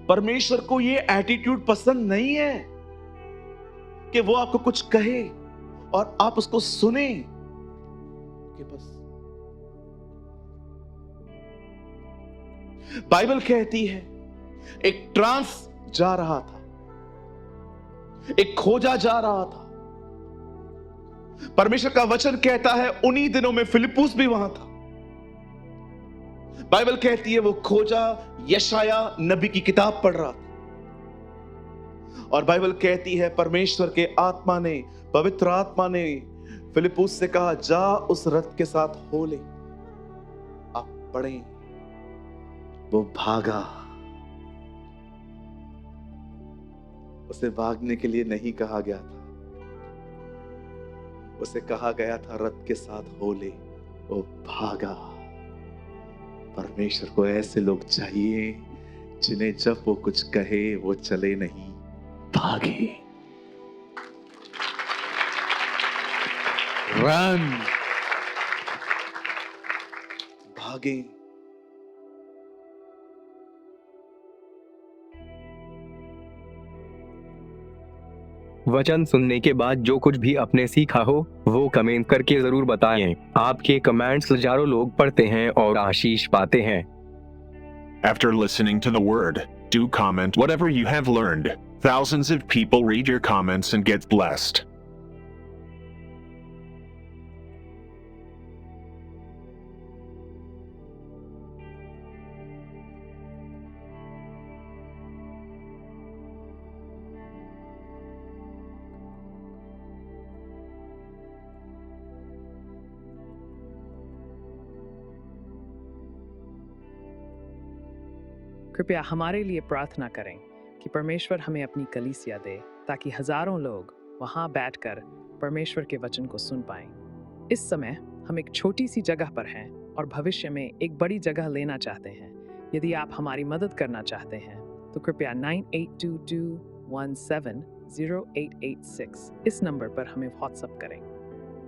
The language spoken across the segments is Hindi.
परमेश्वर को ये एटीट्यूड पसंद नहीं है कि वो आपको कुछ कहे और आप उसको सुने कि बस। बाइबल कहती है एक ट्रांस जा रहा था, एक खोजा जा रहा था। परमेश्वर का वचन कहता है उन्हीं दिनों में फिलिप्पुस भी वहां था। बाइबल कहती है वो खोजा यशाया नबी की किताब पढ़ रहा था, और बाइबल कहती है परमेश्वर के आत्मा ने, पवित्र आत्मा ने फिलिप्पुस से कहा जा उस रथ के साथ हो ले। आप पढ़ें, वो भागा। उसे भागने के लिए नहीं कहा गया था, उसे कहा गया था रथ के साथ हो ले। वो भागा। परमेश्वर को ऐसे लोग चाहिए जिन्हें जब वो कुछ कहे वो चले नहीं, भागे। रन, भागे। वचन सुनने के बाद जो कुछ भी आपने सीखा हो वो कमेंट करके जरूर बताएं। आपके कमेंट्स हजारों लोग पढ़ते हैं और आशीष पाते हैं। After listening to the word, do comment whatever you have learned. Thousands of people read your comments and get blessed. कृपया हमारे लिए प्रार्थना करें कि परमेश्वर हमें अपनी कलीसिया दे ताकि हजारों लोग वहां बैठकर परमेश्वर के वचन को सुन पाएं। इस समय हम एक छोटी सी जगह पर हैं और भविष्य में एक बड़ी जगह लेना चाहते हैं। यदि आप हमारी मदद करना चाहते हैं तो कृपया 9822170886 इस नंबर पर हमें व्हाट्सएप करें।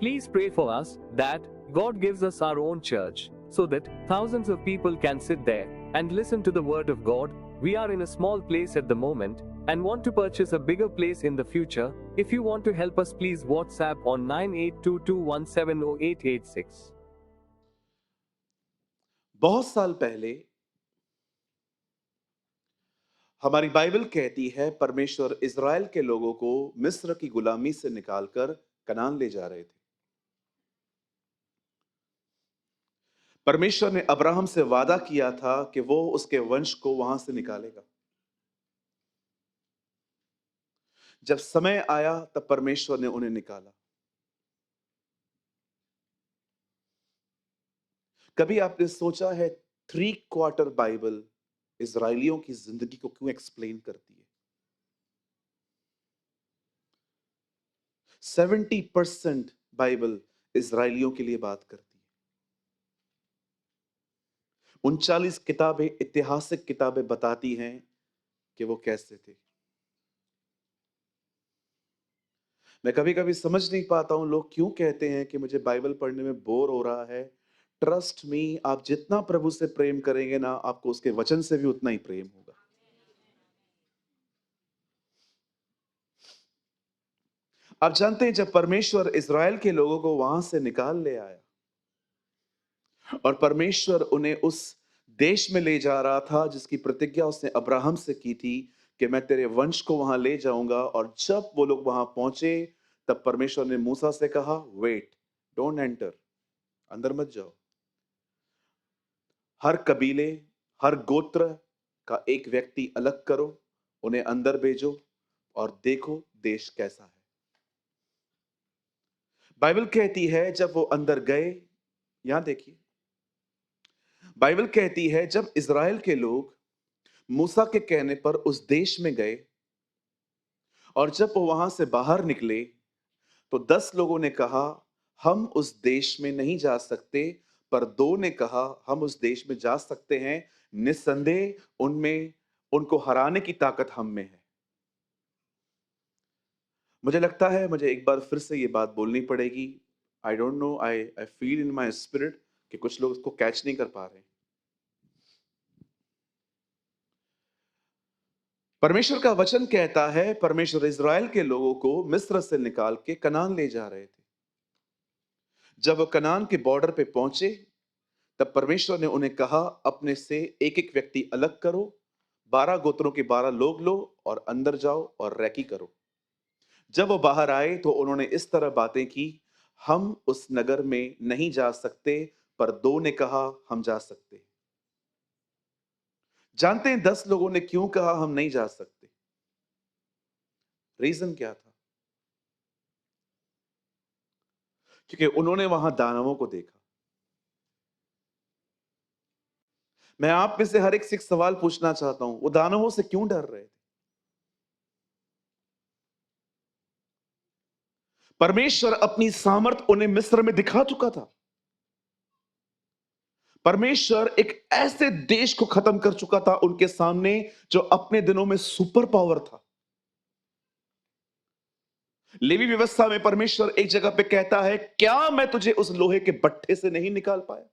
Please pray for us that God gives us our own church so that thousands of people can sit there and listen to the word of God. We are in a small place at the moment and want to purchase a bigger place in the future. If you want to help us, please WhatsApp on 9822170886. बहुत साल पहले हमारी बाइबल कहती है परमेश्वर इज़राइल के लोगों को मिस्र की गुलामी से निकालकर कनान ले जा रहे थे। परमेश्वर ने अब्राहम से वादा किया था कि वो उसके वंश को वहां से निकालेगा। जब समय आया तब परमेश्वर ने उन्हें निकाला। कभी आपने सोचा है 3/4 बाइबल इजरायलियों की जिंदगी को क्यों एक्सप्लेन करती है? 70% बाइबल इजरायलियों के लिए बात करती है। 39 किताबें, ऐतिहासिक किताबें बताती हैं कि वो कैसे थे। मैं कभी कभी समझ नहीं पाता हूं लोग क्यों कहते हैं कि मुझे बाइबल पढ़ने में बोर हो रहा है। ट्रस्ट मी, आप जितना प्रभु से प्रेम करेंगे ना, आपको उसके वचन से भी उतना ही प्रेम होगा। आप जानते हैं जब परमेश्वर इज़राइल के लोगों को वहां से निकाल ले आया और परमेश्वर उन्हें उस देश में ले जा रहा था जिसकी प्रतिज्ञा उसने अब्राहम से की थी कि मैं तेरे वंश को वहां ले जाऊंगा, और जब वो लोग वहां पहुंचे तब परमेश्वर ने मूसा से कहा वेट, डोंट एंटर, अंदर मत जाओ। हर कबीले, हर गोत्र का एक व्यक्ति अलग करो, उन्हें अंदर भेजो और देखो देश कैसा है। बाइबल कहती है जब वो अंदर गए, यहां देखिए, बाइबल कहती है जब इज़राइल के लोग मूसा के कहने पर उस देश में गए और जब वो वहां से बाहर निकले तो 10 लोगों ने कहा हम उस देश में नहीं जा सकते, पर 2 ने कहा हम उस देश में जा सकते हैं। निस्संदेह उनमें, उनको हराने की ताकत हम में है। मुझे लगता है मुझे एक बार फिर से ये बात बोलनी पड़ेगी। I don't know, I feel in my spirit कि कुछ लोग इसको कैच नहीं कर पा रहे। परमेश्वर का वचन कहता है परमेश्वर इज़राइल के लोगों को मिस्र से निकाल के कनान ले जा रहे थे। जब वो कनान के बॉर्डर पे पहुंचे, तब परमेश्वर ने उन्हें कहा, अपने से एक एक व्यक्ति अलग करो, 12 गोत्रों के 12 लोग लो और अंदर जाओ और रैकी करो। जब वो बाहर आए तो उन्होंने इस तरह बातें की, हम उस नगर में नहीं जा सकते, पर 2 ने कहा हम जा सकते। जानते हैं 10 लोगों ने क्यों कहा हम नहीं जा सकते? रीजन क्या था? क्योंकि उन्होंने वहां दानवों को देखा। मैं आप में से हर एक से एक सवाल पूछना चाहता हूं, वो दानवों से क्यों डर रहे थे? परमेश्वर अपनी सामर्थ उन्हें मिस्र में दिखा चुका था। परमेश्वर एक ऐसे देश को खत्म कर चुका था उनके सामने जो अपने दिनों में सुपर पावर था। लेवी व्यवस्था में परमेश्वर एक जगह पे कहता है, क्या मैं तुझे उस लोहे के बट्टे से नहीं निकाल पाया?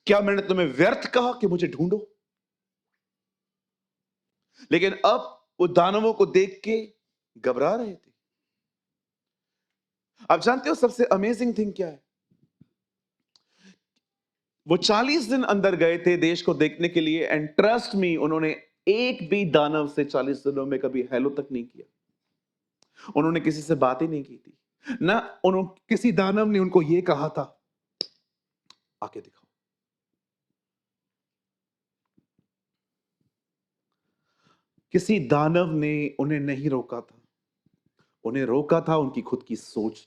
क्या मैंने तुम्हें व्यर्थ कहा कि मुझे ढूंढो? लेकिन अब वो दानवों को देख के घबरा रहे थे। आप जानते हो सबसे अमेजिंग थिंग क्या है? वो 40 दिन अंदर गए थे देश को देखने के लिए, एंड ट्रस्ट मी, उन्होंने एक भी दानव से 40 दिनों में कभी हेलो तक नहीं किया। उन्होंने किसी से बात ही नहीं की थी ना। उन्होंने किसी दानव ने उनको यह कहा था, आके दिखाओ। किसी दानव ने उन्हें नहीं रोका था। उन्हें रोका था उनकी खुद की सोच।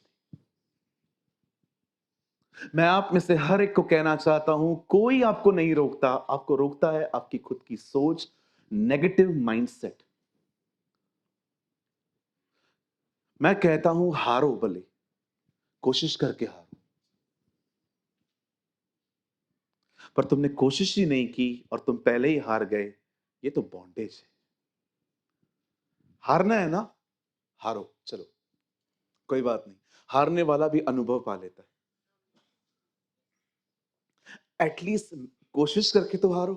मैं आप में से हर एक को कहना चाहता हूं, कोई आपको नहीं रोकता, आपको रोकता है आपकी खुद की सोच, नेगेटिव माइंडसेट। मैं कहता हूं हारो, भले कोशिश करके हारो, पर तुमने कोशिश ही नहीं की और तुम पहले ही हार गए, ये तो बॉन्डेज है। हारना है ना, हारो, चलो कोई बात नहीं। हारने वाला भी अनुभव पा लेता है। एटलीस्ट कोशिश करके तो हारो।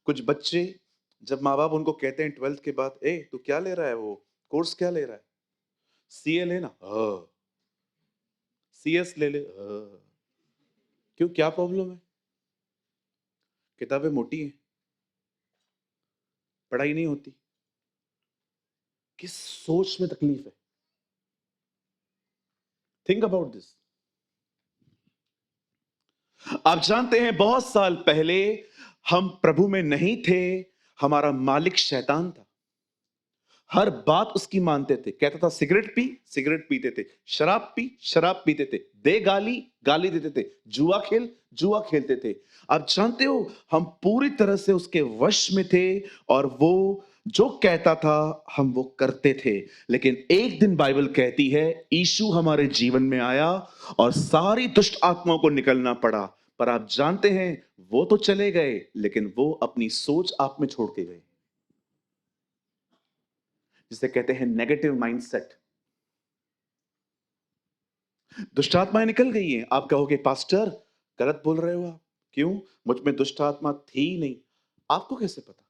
कुछ बच्चे, जब माँ बाप उनको कहते हैं 12th के बाद, ए तू क्या ले रहा है, वो कोर्स क्या ले रहा है? सीए लेना, सीएस ले ले, क्यों, क्या प्रॉब्लम है? किताबें मोटी हैं, पढ़ाई नहीं होती। किस सोच में तकलीफ है? Think about this. आप जानते हैं बहुत साल पहले हम प्रभु में नहीं थे, हमारा मालिक शैतान था। हर बात उसकी मानते थे। कहता था सिगरेट पी, सिगरेट पीते थे, शराब पी, शराब पीते थे, दे गाली, गाली देते थे, जुआ खेल, जुआ खेलते थे। आप जानते हो हम पूरी तरह से उसके वश में थे, और वो जो कहता था हम वो करते थे। लेकिन एक दिन बाइबल कहती है यीशु हमारे जीवन में आया और सारी दुष्ट आत्माओं को निकलना पड़ा। पर आप जानते हैं वो तो चले गए, लेकिन वो अपनी सोच आप में छोड़ के गए, जिसे कहते हैं नेगेटिव माइंडसेट। दुष्ट आत्माएं निकल गई हैं। आप कहोगे पास्टर गलत बोल रहे हो आप, क्यों? मुझ में दुष्ट आत्मा थी ही नहीं। आपको कैसे पता?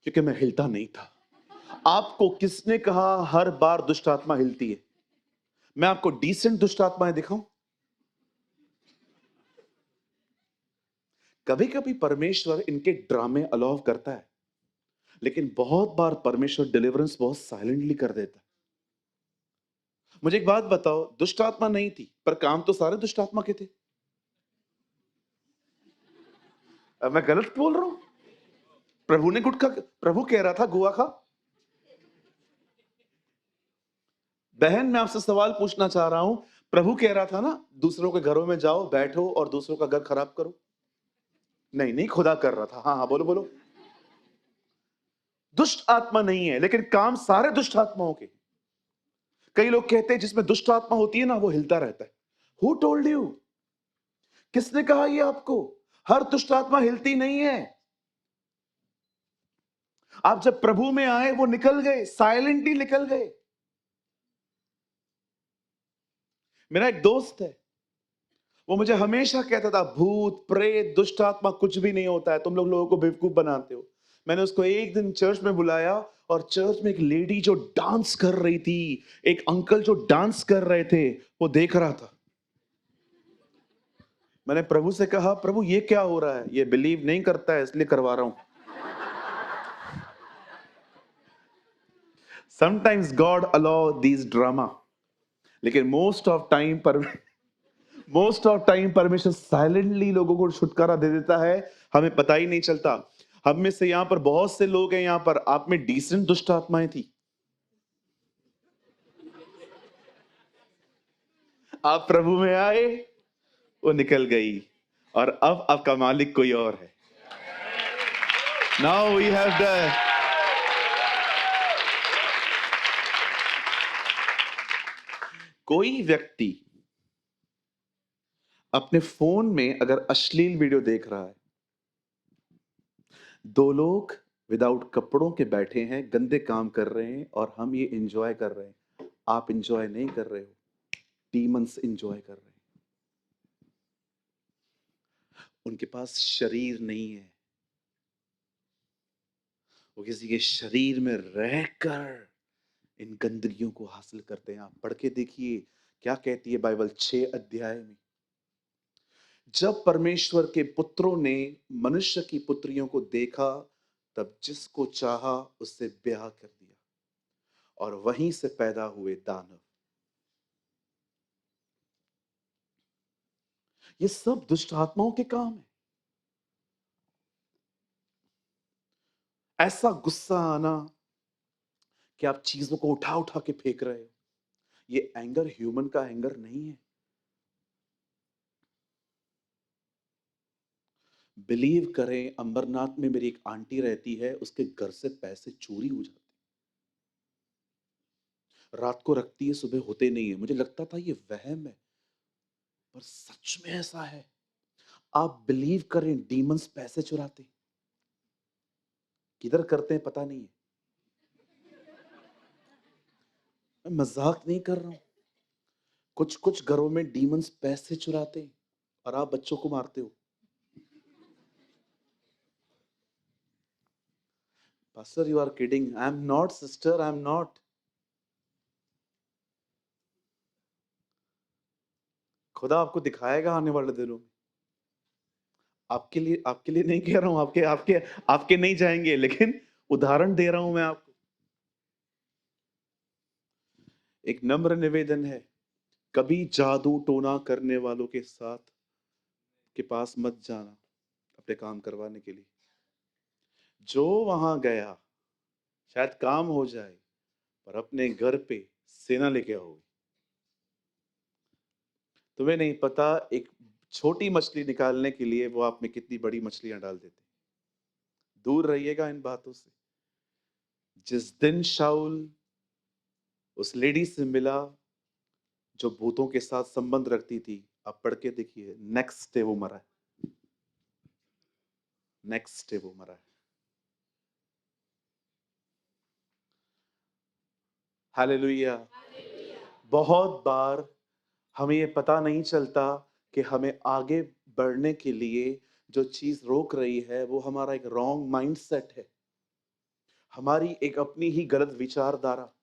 क्योंकि मैं हिलता नहीं था। आपको किसने कहा हर बार दुष्ट आत्मा हिलती है? मैं आपको डिसेंट दुष्ट आत्माएं दिखाऊं? कभी कभी परमेश्वर इनके ड्रामे अलाउ करता है, लेकिन बहुत बार परमेश्वर डिलीवरेंस बहुत साइलेंटली कर देता है। मुझे एक बात बताओ, दुष्ट आत्मा नहीं थी पर काम तो सारे दुष्ट आत्मा के थे। अब मैं गलत बोल रहा हूं? प्रभु ने गुटखा, प्रभु कह रहा था गुआ खा। बहन मैं आपसे सवाल पूछना चाह रहा हूं, प्रभु कह रहा था ना दूसरों के घरों में जाओ, बैठो और दूसरों का घर खराब करो? नहीं नहीं, खुदा कर रहा था। हाँ हाँ, बोलो बोलो। दुष्ट आत्मा नहीं है, लेकिन काम सारे दुष्ट आत्माओं के। कई लोग कहते हैं जिसमें दुष्ट आत्मा होती है ना वो हिलता रहता है। Who told you? किसने कहा ये आपको? हर दुष्ट आत्मा हिलती नहीं है। आप जब प्रभु में आए वो निकल गए, साइलेंटली निकल गए। मेरा एक दोस्त है, वो मुझे हमेशा कहता था भूत प्रेत दुष्ट आत्मा कुछ भी नहीं होता है, तुम लोग लोगों को बेवकूफ बनाते हो। मैंने उसको एक दिन चर्च में बुलाया और चर्च में एक लेडी जो डांस कर रही थी, एक अंकल जो डांस कर रहे थे, वो देख रहा था। मैंने प्रभु से कहा, प्रभु ये क्या हो रहा है? ये बिलीव नहीं करता है इसलिए करवा रहा हूं। Sometimes God allow these drama, लेकिन मोस्ट ऑफ टाइम परमेश्वर साइलेंटली लोगों को छुटकारा दे देता है, हमें पता ही नहीं चलता। हम में से यहां पर बहुत से लोग हैं, यहां पर आप में डिसेंट दुष्ट आत्माएं थी, आप प्रभु में आए, वो निकल गई, और अब आपका मालिक कोई और है। नाउ वी हैव द कोई व्यक्ति अपने फोन में अगर अश्लील वीडियो देख रहा है, दो लोग विदाउट कपड़ों के बैठे हैं, गंदे काम कर रहे हैं, और हम ये एंजॉय कर रहे हैं। आप एंजॉय नहीं कर रहे हो, डीमंस एंजॉय कर रहे हैं। उनके पास शरीर नहीं है, वो किसी के शरीर में रहकर इन गंदगियों को हासिल करते हैं। आप पढ़ के देखिए क्या कहती है बाइबल 6 अध्याय में। जब परमेश्वर के पुत्रों ने मनुष्य की पुत्रियों को देखा, तब जिसको चाहा उससे ब्याह कर दिया, और वहीं से पैदा हुए दानव। ये सब दुष्ट आत्माओं के काम है। ऐसा गुस्सा आना कि आप चीजों को उठा उठा के फेंक रहे हो, ये एंगर ह्यूमन का एंगर नहीं है। बिलीव करें, अंबरनाथ में मेरी एक आंटी रहती है, उसके घर से पैसे चोरी हो जाते, रात को रखती है, सुबह होते नहीं है। मुझे लगता था ये वहम है, पर सच में ऐसा है। आप बिलीव करें, डीमंस पैसे चुराते, किधर करते हैं पता नहीं है। मैं मजाक नहीं कर रहा हूं। कुछ कुछ घरों में डीमंस पैसे चुराते हैं और आप बच्चों को मारते हो। Pastor you are kidding. I am not sister, I am not. खुदा आपको दिखाएगा आने वाले दिनों में। आपके लिए नहीं कह रहा हूं, आपके आपके आपके नहीं जाएंगे, लेकिन उदाहरण दे रहा हूं मैं आपको। एक नम्र निवेदन है, कभी जादू टोना करने वालों के साथ के पास मत जाना अपने काम करवाने के लिए। जो वहां गया शायद काम हो जाए, पर अपने घर पे सेना लेके आओगे। तुम्हें नहीं पता एक छोटी मछली निकालने के लिए वो आप में कितनी बड़ी मछलियां डाल देते। दूर रहिएगा इन बातों से। जिस दिन शाऊल उस लेडी से मिला जो भूतों के साथ संबंध रखती थी, आप पढ़ के देखिए, नेक्स्ट डे वो मरा है। नेक्स्ट डे वो मरा है। हालेलुया। बहुत बार हमें ये पता नहीं चलता कि हमें आगे बढ़ने के लिए जो चीज रोक रही है वो हमारा एक रॉन्ग माइंडसेट है, हमारी एक अपनी ही गलत विचारधारा।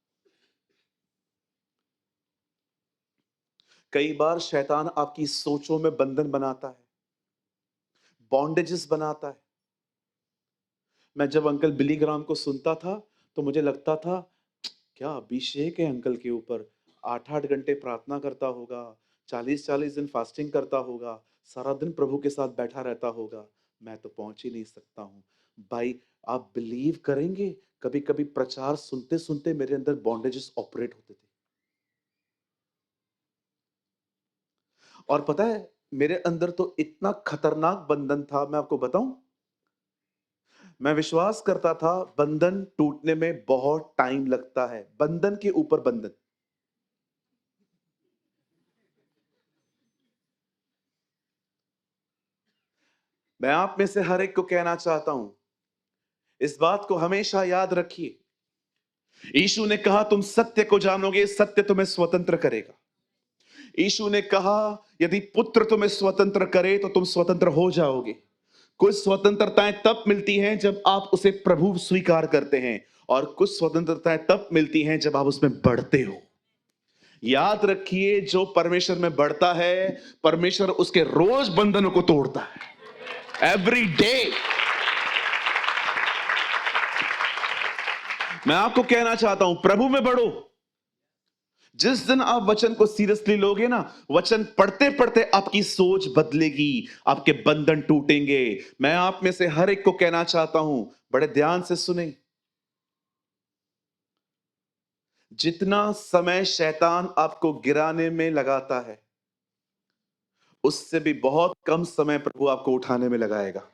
कई बार शैतान आपकी सोचों में बंधन बनाता है, बॉन्डेजेस बनाता है। मैं जब अंकल बिली ग्राम को सुनता था तो मुझे लगता था क्या अभिषेक है अंकल के ऊपर। 8-8 घंटे प्रार्थना करता होगा, 40-40 दिन फास्टिंग करता होगा, सारा दिन प्रभु के साथ बैठा रहता होगा। मैं तो पहुंच ही नहीं सकता हूं। भाई, आप बिलीव करेंगे, कभी कभी प्रचार सुनते सुनते मेरे अंदर बॉन्डेजेस ऑपरेट होते थे। और पता है, मेरे अंदर तो इतना खतरनाक बंधन था, मैं आपको बताऊं। मैं विश्वास करता था बंधन टूटने में बहुत टाइम लगता है, बंधन के ऊपर बंधन। मैं आप में से हर एक को कहना चाहता हूं, इस बात को हमेशा याद रखिए। यीशु ने कहा तुम सत्य को जानोगे, सत्य तुम्हें स्वतंत्र करेगा। यीशु ने कहा यदि पुत्र तुम्हें स्वतंत्र करे तो तुम स्वतंत्र हो जाओगे। कुछ स्वतंत्रताएं तब मिलती हैं जब आप उसे प्रभु स्वीकार करते हैं, और कुछ स्वतंत्रताएं तब मिलती हैं जब आप उसमें बढ़ते हो। याद रखिए, जो परमेश्वर में बढ़ता है, परमेश्वर उसके रोज बंधनों को तोड़ता है, एवरी डे। मैं आपको कहना चाहता हूं, प्रभु में बढ़ो। जिस दिन आप वचन को सीरियसली लोगे ना, वचन पढ़ते पढ़ते आपकी सोच बदलेगी, आपके बंधन टूटेंगे। मैं आप में से हर एक को कहना चाहता हूं, बड़े ध्यान से सुने। जितना समय शैतान आपको गिराने में लगाता है, उससे भी बहुत कम समय प्रभु आपको उठाने में लगाएगा।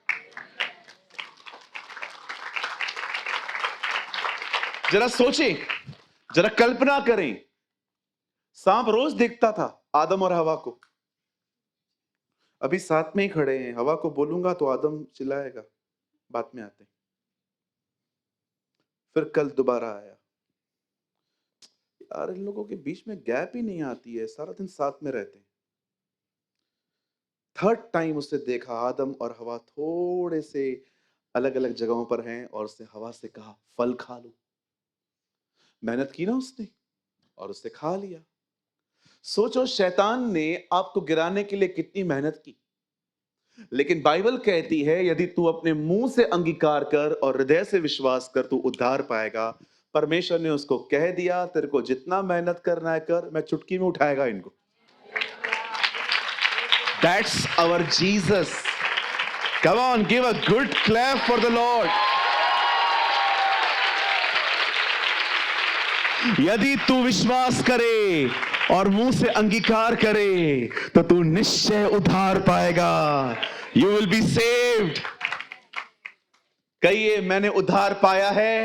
जरा सोचें, जरा कल्पना करें। सांप रोज देखता था आदम और हवा को। अभी साथ में ही खड़े हैं, हवा को बोलूंगा तो आदम चिल्लाएगा, बात में आते हैं। फिर कल दोबारा आया, यार इन लोगों के बीच में गैप ही नहीं आती है, सारा दिन साथ में रहते हैं। थर्ड टाइम उसने देखा आदम और हवा थोड़े से अलग अलग जगहों पर हैं, और उसने हवा से कहा फल खा लो। मेहनत की ना उसने, और उसने खा लिया। सोचो, शैतान ने आपको गिराने के लिए कितनी मेहनत की। लेकिन बाइबल कहती है यदि तू अपने मुंह से अंगीकार कर और हृदय से विश्वास कर, तू उद्धार पाएगा। परमेश्वर ने उसको कह दिया, तेरे को जितना मेहनत करना है कर, मैं चुटकी में उठाएगा इनको। That's our Jesus. Come on, give a good clap for the Lord. यदि तू विश्वास करे और मुंह से अंगीकार करे तो तू निश्चय उद्धार पाएगा। You will be saved. कहिए, मैंने उद्धार पाया है,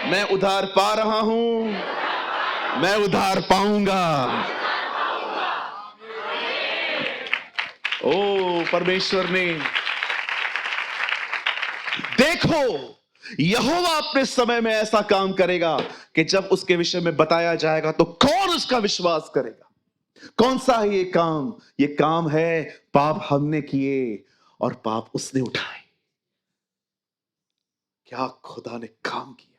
मैं उद्धार पा रहा हूं, मैं उद्धार पाऊंगा। ओ परमेश्वर ने, देखो, यहोवा अपने समय में ऐसा काम करेगा कि जब उसके विषय में बताया जाएगा तो कौन उसका विश्वास करेगा। कौन सा है ये काम? ये काम है पाप हमने किए और पाप उसने उठाए। क्या खुदा ने काम किया।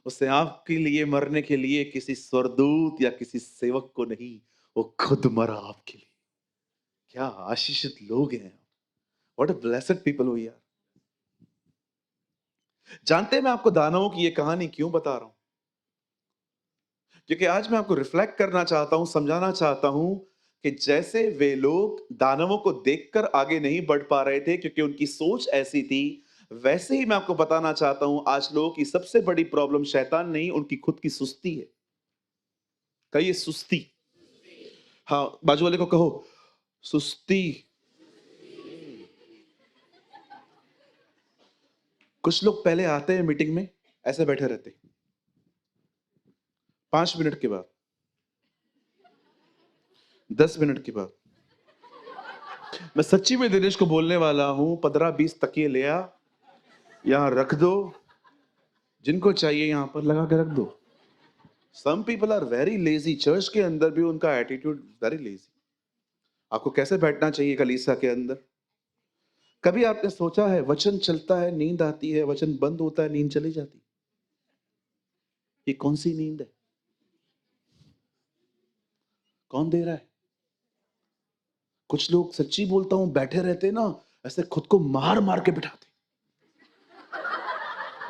उसने आपके लिए मरने के लिए किसी स्वर्गदूत या किसी सेवक को नहीं, वो खुद मरा आपके लिए। क्या आशीषित लोग हैं। What a blessed people we are. जानते हैं मैं आपको दानवों की ये कहानी क्यों बता रहा हूं? क्योंकि आज मैं आपको रिफ्लेक्ट करना चाहता हूं, समझाना चाहता हूं कि जैसे वे लोग दानवों को देखकर आगे नहीं बढ़ पा रहे थे क्योंकि उनकी सोच ऐसी थी, वैसे ही मैं आपको बताना चाहता हूं आज लोगों की सबसे बड़ी प्रॉब्लम शैतान नहीं, उनकी खुद की सुस्ती है। कहिए सुस्ती। हाँ, बाजू वाले को कहो सुस्ती। कुछ लोग पहले आते हैं मीटिंग में, ऐसे बैठे रहते, 5 मिनट के बाद, 10 मिनट के बाद। मैं सच्ची में दिनेश को बोलने वाला हूं, 15-20 तकिए ले आ, यहां रख दो, जिनको चाहिए यहां पर लगा के रख दो। Some people are very lazy. Church के अंदर भी उनका एटीट्यूड वेरी लेजी। आपको कैसे बैठना चाहिए कलीसिया के अंदर? कभी आपने सोचा है, वचन चलता है, नींद आती है, वचन बंद होता है, नींद चली जाती है। ये कौन सी नींद है? कौन दे रहा है? कुछ लोग, सच्ची बोलता हूं, बैठे रहते ना, ऐसे खुद को मार मार के बिठाते।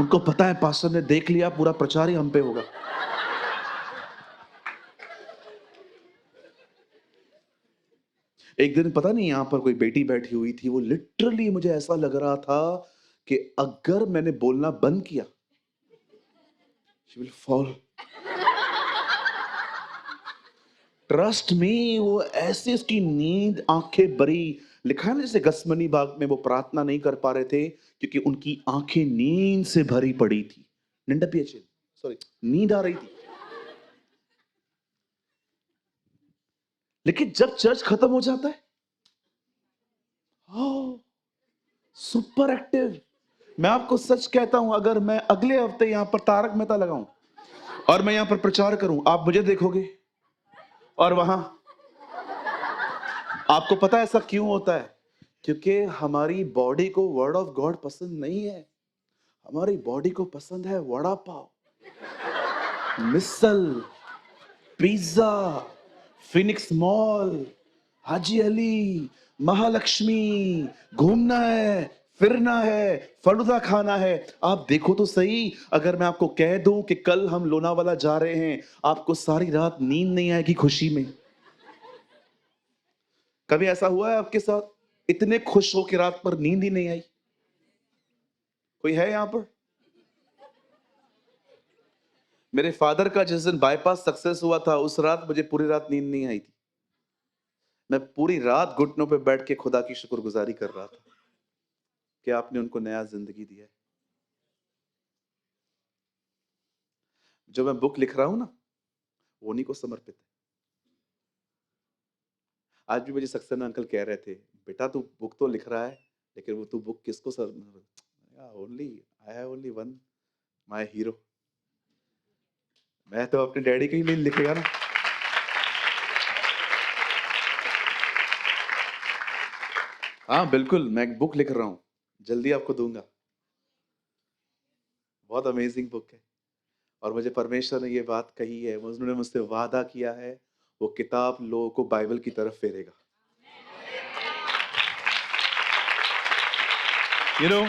उनको पता है पास्टर ने देख लिया, पूरा प्रचार ही हम पे होगा। एक दिन पता नहीं यहां पर कोई बेटी बैठी हुई थी, वो लिटरली मुझे ऐसा लग रहा था कि अगर मैंने बोलना बंद किया, she will fall. Trust me, वो ऐसे उसकी नींद, आंखें भरी। लिखा है ना, जैसे गसमनी बाग में वो प्रार्थना नहीं कर पा रहे थे क्योंकि उनकी आंखें नींद से भरी पड़ी थी। सॉरी, नींद आ रही थी। लेकिन जब चर्च खत्म हो जाता है, सुपर एक्टिव। मैं आपको सच कहता हूं, अगर मैं अगले हफ्ते यहां पर तारक मेहता लगाऊं, और मैं यहां पर प्रचार करूं, आप मुझे देखोगे और वहां। आपको पता है ऐसा क्यों होता है? क्योंकि हमारी बॉडी को वर्ड ऑफ गॉड पसंद नहीं है। हमारी बॉडी को पसंद है वड़ा पाव, मिसल, pizza, Phoenix mall, Haji Ali, Mahalakshmi, घूमना है, फिरना है, फलूदा खाना है। आप देखो तो सही, अगर मैं आपको कह दूं कि कल हम लोनावाला जा रहे हैं, आपको सारी रात नींद नहीं आएगी खुशी में। कभी ऐसा हुआ है आपके साथ? इतने खुश हो कि रात पर नींद ही नहीं आई? कोई है यहां पर? मेरे फादर का जिस दिन बाईपास सक्सेस हुआ था, उस रात मुझे पूरी रात नींद नहीं आई थी। मैं पूरी रात घुटनों पे बैठ के खुदा की शुक्रगुजारी कर रहा था कि आपने उनको नया जिंदगी दिया है। जो मैं बुक लिख रहा हूं ना, वो उन्हीं को समर्पित है। आज भी मुझे सक्सेना अंकल कह रहे थे, बेटा तू बुक तो लिख रहा है, लेकिन वो तू बुक किसको sir? Only I have only one, my hero. मैं तो अपने डैडी के ही लिए लिखेगा ना। हाँ बिल्कुल, मैं एक बुक लिख रहा हूं, जल्दी आपको दूंगा। बहुत अमेजिंग बुक है। और मुझे परमेश्वर ने ये बात कही है, उन्होंने मुझसे वादा किया है, वो किताब लोगों को बाइबल की तरफ फेरेगा। यू नो,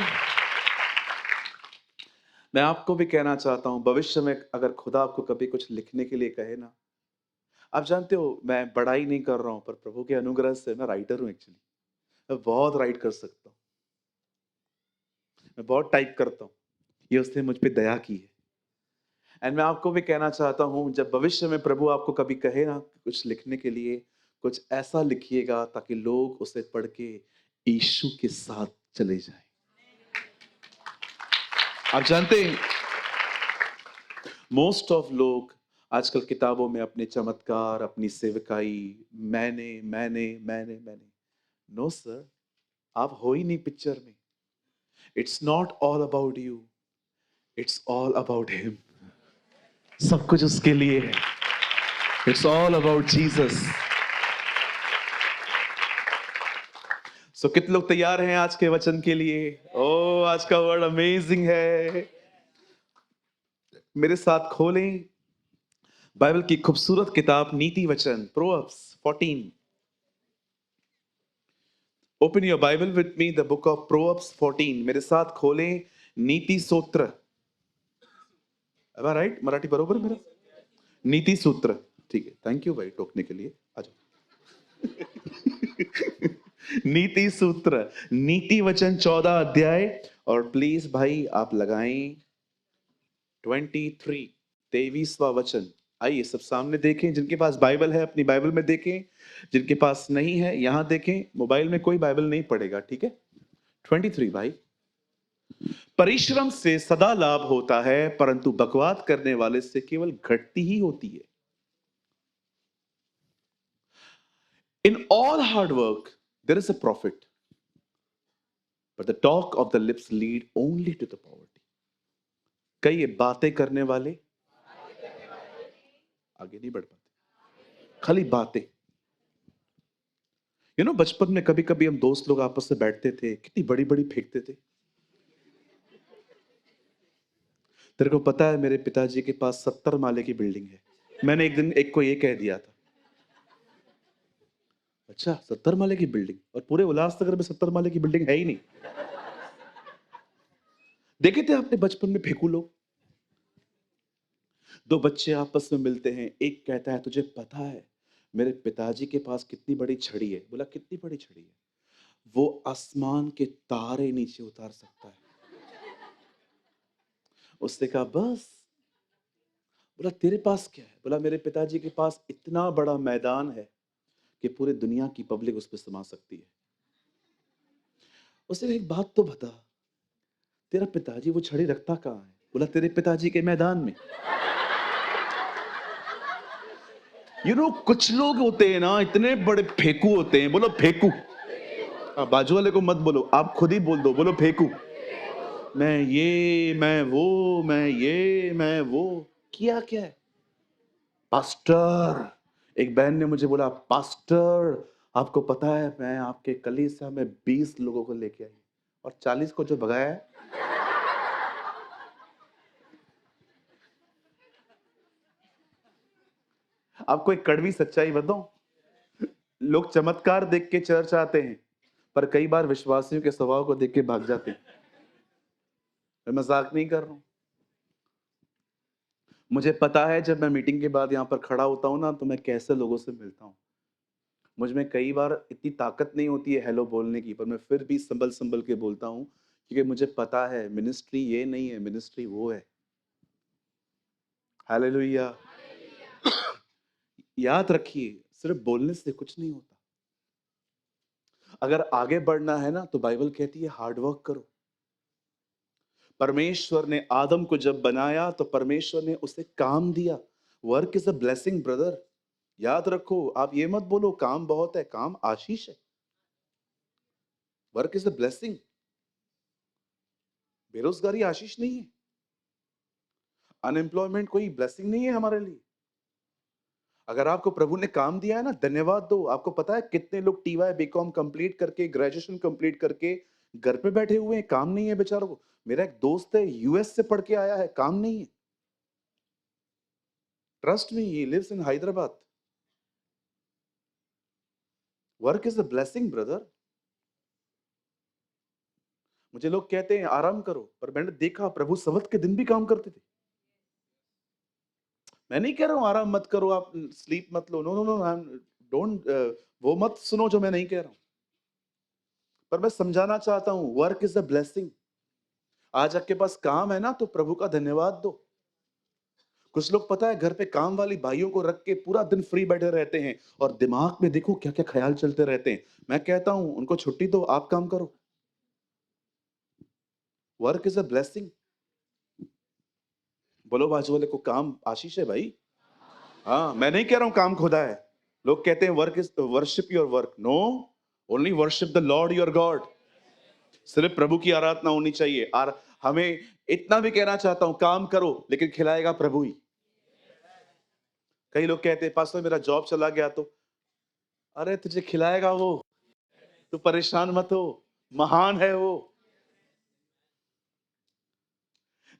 मैं आपको भी कहना चाहता हूं, भविष्य में अगर खुदा आपको कभी कुछ लिखने के लिए कहे ना, आप जानते हो मैं बड़ाई नहीं कर रहा हूं, पर प्रभु के अनुग्रह से मैं राइटर हूं एक्चुअली। मैं बहुत राइट कर सकता हूं, मैं बहुत टाइप करता हूं, ये उसने मुझ पे दया की है। एंड मैं आपको भी कहना चाहता हूं, जब भविष्य में प्रभु आपको कभी कहे ना कुछ लिखने के लिए, कुछ ऐसा लिखिएगा ताकि लोग उसे पढ़ के यीशु के साथ चले जाएं। आप जानते हैं, मोस्ट ऑफ लोग आजकल किताबों में अपने चमत्कार, अपनी सेवकाई, मैंने। नो सर, आप हो ही नहीं पिक्चर में। It's not all about you, it's all about him. सब कुछ उसके लिए है। It's all about Jesus. So कितने लोग तैयार हैं आज के वचन के लिए? ओ, आज का वर्ड अमेजिंग है। मेरे साथ खोलें बाइबल की खूबसूरत किताब नीति वचन, proverbs 14। Open your Bible with me, the book of proverbs 14। मेरे साथ खोलें नीति सूत्र। राइट, मराठी बरोबर मेरा? नीति सूत्र, ठीक है। थैंक यू भाई टोकने के लिए। आ जाओ। नीति सूत्र, नीति वचन 14 अध्याय, और प्लीज भाई आप लगाएं 23, 23वां वचन। आइए सब सामने देखें, जिनके पास बाइबल है अपनी बाइबल में देखें, जिनके पास नहीं है यहां देखें। मोबाइल में कोई बाइबल नहीं पढ़ेगा, ठीक है? 23 भाई। परिश्रम से सदा लाभ होता है, परंतु बकवाद करने वाले से केवल घटती ही होती है। In all hard work, there is a profit, but the talk of the lips lead only to the poverty. कई बातें करने वाले आगे नहीं बढ़ पाते, खाली बातें। बचपन में कभी कभी हम दोस्त लोग आपस में बैठते थे, कितनी बड़ी बड़ी फेंकते थे। तेरे को पता है मेरे पिताजी के पास 70 माले की बिल्डिंग है। मैंने एक दिन एक को ये कह दिया था, अच्छा 70 माले की बिल्डिंग? और पूरे उल्लासनगर में 70 माले की बिल्डिंग है ही नहीं। देखे थे आपने बचपन में फेंकू लोग? दो बच्चे आपस में मिलते हैं, एक कहता है तुझे पता है मेरे पिताजी के पास कितनी बड़ी छड़ी है? बोला कितनी बड़ी छड़ी है? वो आसमान के तारे नीचे उतार सकता है। उसने कहा बस? बोला तेरे पास क्या है? बोला मेरे पिताजी के पास इतना बड़ा मैदान है कि पूरी दुनिया की पब्लिक उस पर समा सकती है। उसने एक बात तो बता, तेरा पिताजी वो छड़ी रखता कहाँ है? बोला तेरे पिताजी के मैदान में। कुछ लोग होते हैं ना, इतने बड़े फेंकू होते हैं। बोलो फेंकू। बाजू वाले को मत बोलो, आप खुद ही बोल दो, बोलो फेंकू। मैं ये, मैं वो, मैं ये, मैं वो। किया क्या है? पास्टर, एक बहन ने मुझे बोला, पास्टर आपको पता है मैं आपके कलीसिया में 20 लोगों को लेके आई और 40 को जो भगाया है। आपको एक कड़वी सच्चाई बताऊं, लोग चमत्कार देख के चर्च आते हैं पर कई बार विश्वासियों के स्वभाव को देख के भाग जाते हैं। मैं मजाक नहीं कर रहा हूं। मुझे पता है जब मैं मीटिंग के बाद यहाँ पर खड़ा होता हूँ ना तो मैं कैसे लोगों से मिलता हूँ। मुझ में कई बार इतनी ताकत नहीं होती है हेलो बोलने की, पर मैं फिर भी संभल संभल के बोलता हूँ क्योंकि मुझे पता है मिनिस्ट्री ये नहीं है, मिनिस्ट्री वो है। हालेलुया। याद रखिए, सिर्फ बोलने से कुछ नहीं होता। अगर आगे बढ़ना है ना तो बाइबल कहती है हार्ड वर्क करो। परमेश्वर ने आदम को जब बनाया तो परमेश्वर ने उसे काम दिया। Work is a blessing brother. याद रखो, आप ये मत बोलो काम बहुत है, काम आशीष है। Work is a blessing. बेरोजगारी आशीष नहीं है, अनएम्प्लॉयमेंट कोई ब्लेसिंग नहीं है हमारे लिए। अगर आपको प्रभु ने काम दिया है ना, धन्यवाद दो। आपको पता है कितने लोग टीवाई बीकॉम कंप्लीट करके, ग्रेजुएशन कंप्लीट करके घर पे बैठे हुए हैं, काम नहीं है बेचारों को। मेरा एक दोस्त है, यूएस से पढ़ के आया है, काम नहीं है। Trust me, he lives in Hyderabad. Work is a blessing brother. मुझे लोग कहते हैं आराम करो, पर मैंने देखा प्रभु सबत के दिन भी काम करते थे। मैं नहीं कह रहा हूं आराम मत करो, आप स्लीप मत लो, नो नो नो, डोंट, वो मत सुनो जो मैं नहीं कह रहा हूं। पर मैं समझाना चाहता हूं वर्क इज अ ब्लेसिंग। आज आपके पास काम है ना तो प्रभु का धन्यवाद दो। कुछ लोग पता है घर पे काम वाली भाइयों को रख के पूरा दिन फ्री बैठे रहते हैं और दिमाग में देखो क्या क्या ख्याल चलते रहते हैं। मैं कहता हूं उनको छुट्टी दो, आप काम करो। Work is a blessing. बोलो बाजू वाले को, काम आशीष है भाई। हाँ, मैं नहीं कह रहा हूं काम खुदा है। लोग कहते हैं work is worship your work. No, only worship the lord your god. सिर्फ प्रभु की आराधना होनी चाहिए। और हमें इतना भी कहना चाहता हूं काम करो लेकिन खिलाएगा प्रभु ही। कई लोग कहते हैं पास्टर मेरा जॉब चला गया तो, अरे तुझे खिलाएगा वो, तू परेशान मत हो, महान है वो।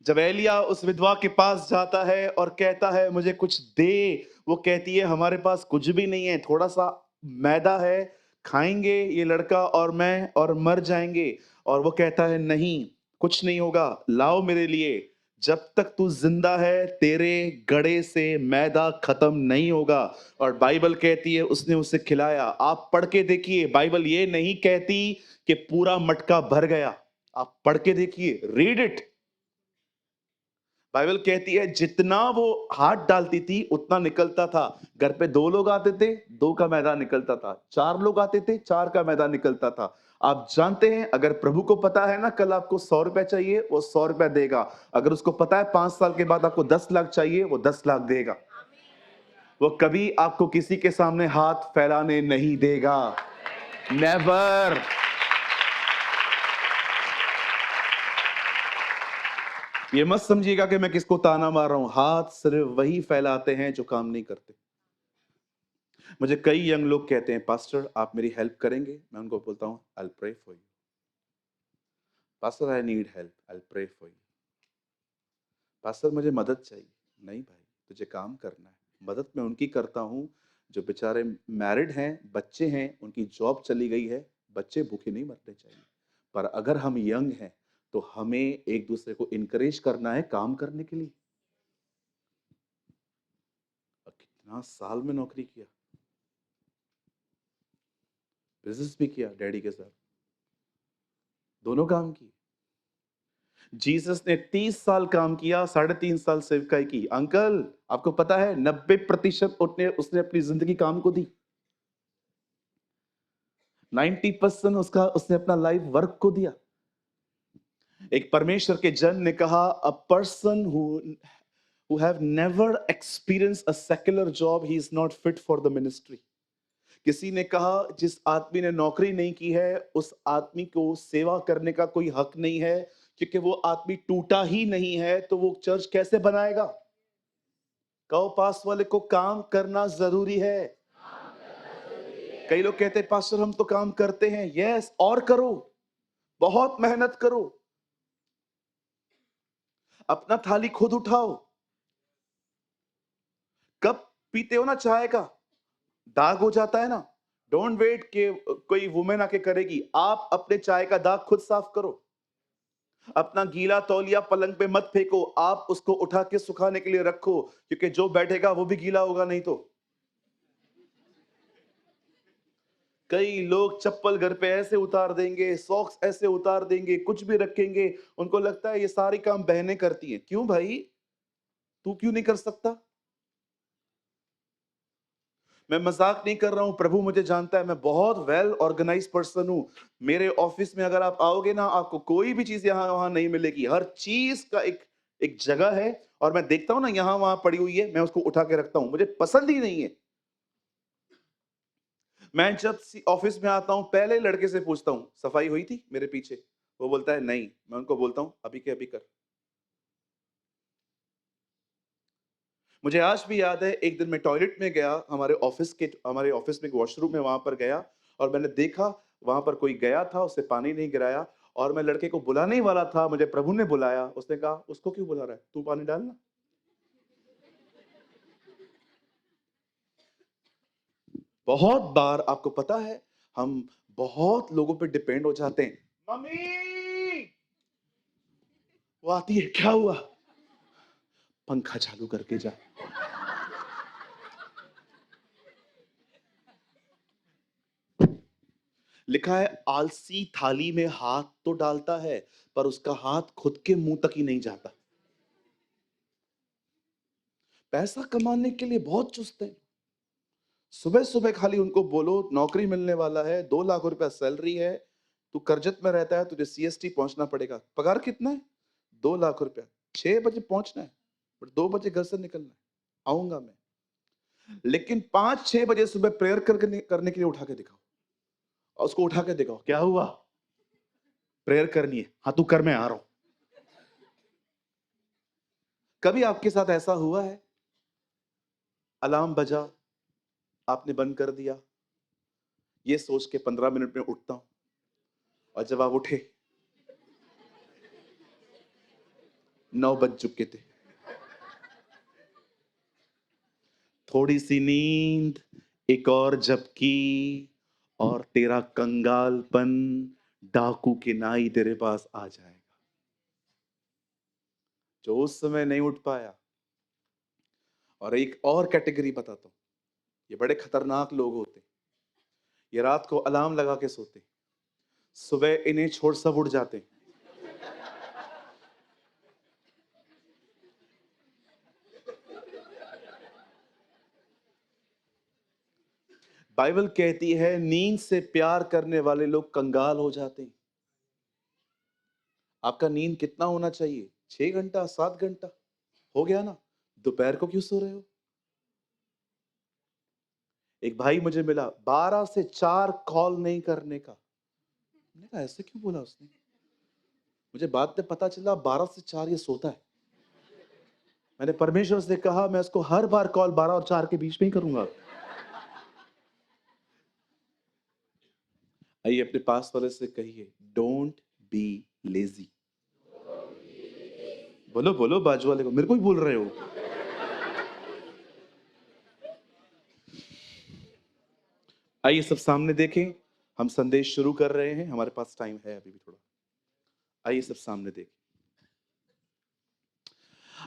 जब एलिया उस विधवा के पास जाता है और कहता है मुझे कुछ दे, वो कहती है हमारे पास कुछ भी नहीं है, थोड़ा सा मैदा है, खाएंगे ये लड़का और मैं और मर जाएंगे। और वो कहता है नहीं, कुछ नहीं होगा, लाओ मेरे लिए। जब तक तू जिंदा है तेरे गड़े से मैदा खत्म नहीं होगा। और बाइबल कहती है उसने उसे खिलाया। आप पढ़ के देखिए, बाइबल ये नहीं कहती कि पूरा मटका भर गया। आप पढ़ के देखिए, रीड इट। बाइबल कहती है जितना वो हाथ डालती थी उतना निकलता था। घर पे 2 लोग आते थे, 2 का मैदा निकलता था। 4 लोग आते थे, 4 का मैदा निकलता था। आप जानते हैं अगर प्रभु को पता है ना कल आपको 100 रुपए चाहिए, वो 100 रुपए देगा। अगर उसको पता है 5 साल के बाद आपको 10 लाख चाहिए, वो 10 लाख देगा। वो कभी आपको किसी के सामने हाथ फैलाने नहीं देगा। नेवर। ये मत समझिएगा कि मैं किसको ताना मार रहा हूं। हाथ सिर्फ वही फैलाते हैं जो काम नहीं करते। मुझे कई यंग लोग कहते हैं पास्टर आप मेरी हेल्प करेंगे। मैं उनको बोलता हूं I will pray for you. Pastor I need help, I will pray for you. Pastor मुझे मदद चाहिए। नहीं भाई, तुझे काम करना है। मदद मैं उनकी करता हूं जो बेचारे मैरिड हैं, बच्चे हैं, उनकी जॉब चली गई है। बच्चे भूखे नहीं मरने चाहिए। पर अगर हम यंग हैं तो हमें एक दूसरे को इनकरेज करना है काम करने के लिए। और कितना साल में नौकरी किया, बिजनेस भी किया डैडी के साथ, दोनों काम किए। जीसस ने 30 साल काम किया, 3.5 साल सेवकाई की। अंकल आपको पता है 90% उसने अपनी जिंदगी काम को दी। 90% उसने अपना लाइफ वर्क को दिया। एक परमेश्वर के जन ने कहा a person who have never experienced a secular job he is not fit for the ministry। किसी ने कहा जिस आदमी ने नौकरी नहीं की है उस आदमी को सेवा करने का कोई हक नहीं है, क्योंकि वो आदमी टूटा ही नहीं है तो वो चर्च कैसे बनाएगा। कहो पास वाले को, काम करना जरूरी है। कई लोग कहते हैं पास्टर हम तो काम करते हैं। यस, और करो, बहुत मेहनत करो, अपना थाली खुद उठाओ। कब पीते हो ना चाय का, दाग हो जाता है ना, डोंट वेट कि कोई वुमेन आके करेगी, आप अपने चाय का दाग खुद साफ करो। अपना गीला तौलिया पलंग पे मत फेंको, आप उसको उठा के सुखाने के लिए रखो, क्योंकि जो बैठेगा वो भी गीला होगा नहीं तो। कई लोग चप्पल घर पे ऐसे उतार देंगे, सॉक्स ऐसे उतार देंगे, कुछ भी रखेंगे, उनको लगता है ये सारी काम बहनें करती हैं। क्यों भाई, तू क्यों नहीं कर सकता? मैं मजाक नहीं कर रहा हूं, प्रभु मुझे जानता है, मैं बहुत वेल ऑर्गेनाइज पर्सन हूं। मेरे ऑफिस में अगर आप आओगे ना, आपको कोई भी चीज यहां वहां नहीं मिलेगी। हर चीज का एक एक जगह है, और मैं देखता हूं ना यहां वहां पड़ी हुई है, मैं उसको उठा के रखता हूं, मुझे पसंद ही नहीं है। मैं जब ऑफिस में आता हूं, पहले लड़के से पूछता हूं सफाई हुई थी मेरे पीछे, वो बोलता है नहीं, मैं उनको बोलता हूं अभी के अभी कर। मुझे आज भी याद है, एक दिन मैं टॉयलेट में गया, हमारे ऑफिस में एक वॉशरूम है, वहां पर गया, और मैंने देखा वहां पर कोई गया था, उससे पानी नहीं गिराया, और मैं लड़के को बुलाने ही वाला था, मुझे प्रभु ने बुलाया। उसने कहा उसको क्यों बुला रहा है, तू पानी डालना। बहुत बार आपको पता है, हम बहुत लोगों पे डिपेंड हो जाते हैं। मम्मी, वो आती है, क्या हुआ, पंखा चालू करके जा। लिखा है आलसी थाली में हाथ तो डालता है, पर उसका हाथ खुद के मुंह तक ही नहीं जाता। पैसा कमाने के लिए बहुत चुस्त है। सुबह सुबह खाली उनको बोलो नौकरी मिलने वाला है, 2 लाख रुपया सैलरी है, तू करजत में रहता है, तुझे सीएसटी पहुंचना पड़ेगा। पगार कितना है? 2 लाख रुपया। 6 बजे पहुंचना है, पर 2 बजे घर से निकलना है। आऊंगा मैं, लेकिन 5-6 बजे सुबह प्रेयर करने के लिए उठा के दिखाओ, और उसको उठा के दिखाओ, क्या हुआ, प्रेयर करनी है, हाँ तू कर, मैं आ रहा हूं। कभी आपके साथ ऐसा हुआ है, अलार्म बजा, आपने बंद कर दिया, ये सोच के 15 मिनट में उठता हूं, और जब आप उठे 9 बज चुके थे। थोड़ी सी नींद, एक और झपकी, और तेरा कंगालपन डाकू के नाई तेरे पास आ जाएगा, जो उस समय नहीं उठ पाया। और एक और कैटेगरी बताता हूं, ये बड़े खतरनाक लोग होते हैं। ये रात को अलार्म लगा के सोते, सुबह इन्हें छोड़ सब उठ जाते हैं। बाइबल कहती है नींद से प्यार करने वाले लोग कंगाल हो जाते हैं। आपका नींद कितना होना चाहिए? 6 घंटा, 7 घंटा हो गया ना, दोपहर को क्यों सो रहे हो? एक भाई मुझे मिला, 12 से 4 कॉल नहीं करने का। मैंने कहा ऐसे क्यों बोला उसने? मुझे बाद में पता चला 12 से 4 ये सोता है। मैंने परमेश्वर से कहा मैं उसको हर बार कॉल 12 और 4 के बीच में ही करूंगा। आइए अपने पास वाले से कहिए, डोंट बी लेजी। बोलो बोलो बाजू वाले को, मेरे को ही बोल रहे हो। आइए सब सामने देखें, हम संदेश शुरू कर रहे हैं, हमारे पास टाइम है अभी भी थोड़ा। आइए सब सामने देखें।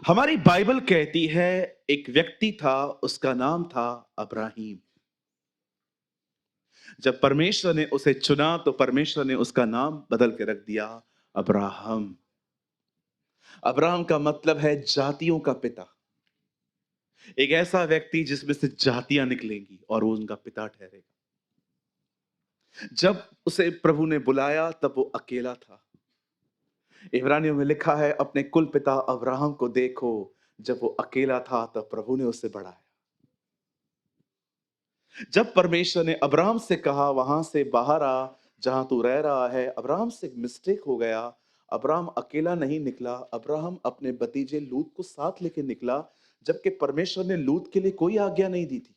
हमारी बाइबल कहती है एक व्यक्ति था, उसका नाम था अब्राहीम। जब परमेश्वर ने उसे चुना तो परमेश्वर ने उसका नाम बदल के रख दिया अब्राहम। अब्राहम का मतलब है जातियों का पिता। एक ऐसा व्यक्ति जिसमें से जातियां निकलेंगी और वो उनका पिता ठहरेगा। जब उसे प्रभु ने बुलाया तब वो अकेला था। इब्रानियों में लिखा है अपने कुल पिता अब्राहम को देखो, जब वो अकेला था तब प्रभु ने उसे बढ़ाया। जब परमेश्वर ने अब्राहम से कहा वहां से बाहर आ जहां तू रह रहा है, अब्राहम से मिस्टेक हो गया। अब्राहम अकेला नहीं निकला, अब्राहम अपने भतीजे लूत को साथ लेके निकला। जबकि परमेश्वर ने लूत के लिए कोई आज्ञा नहीं दी थी।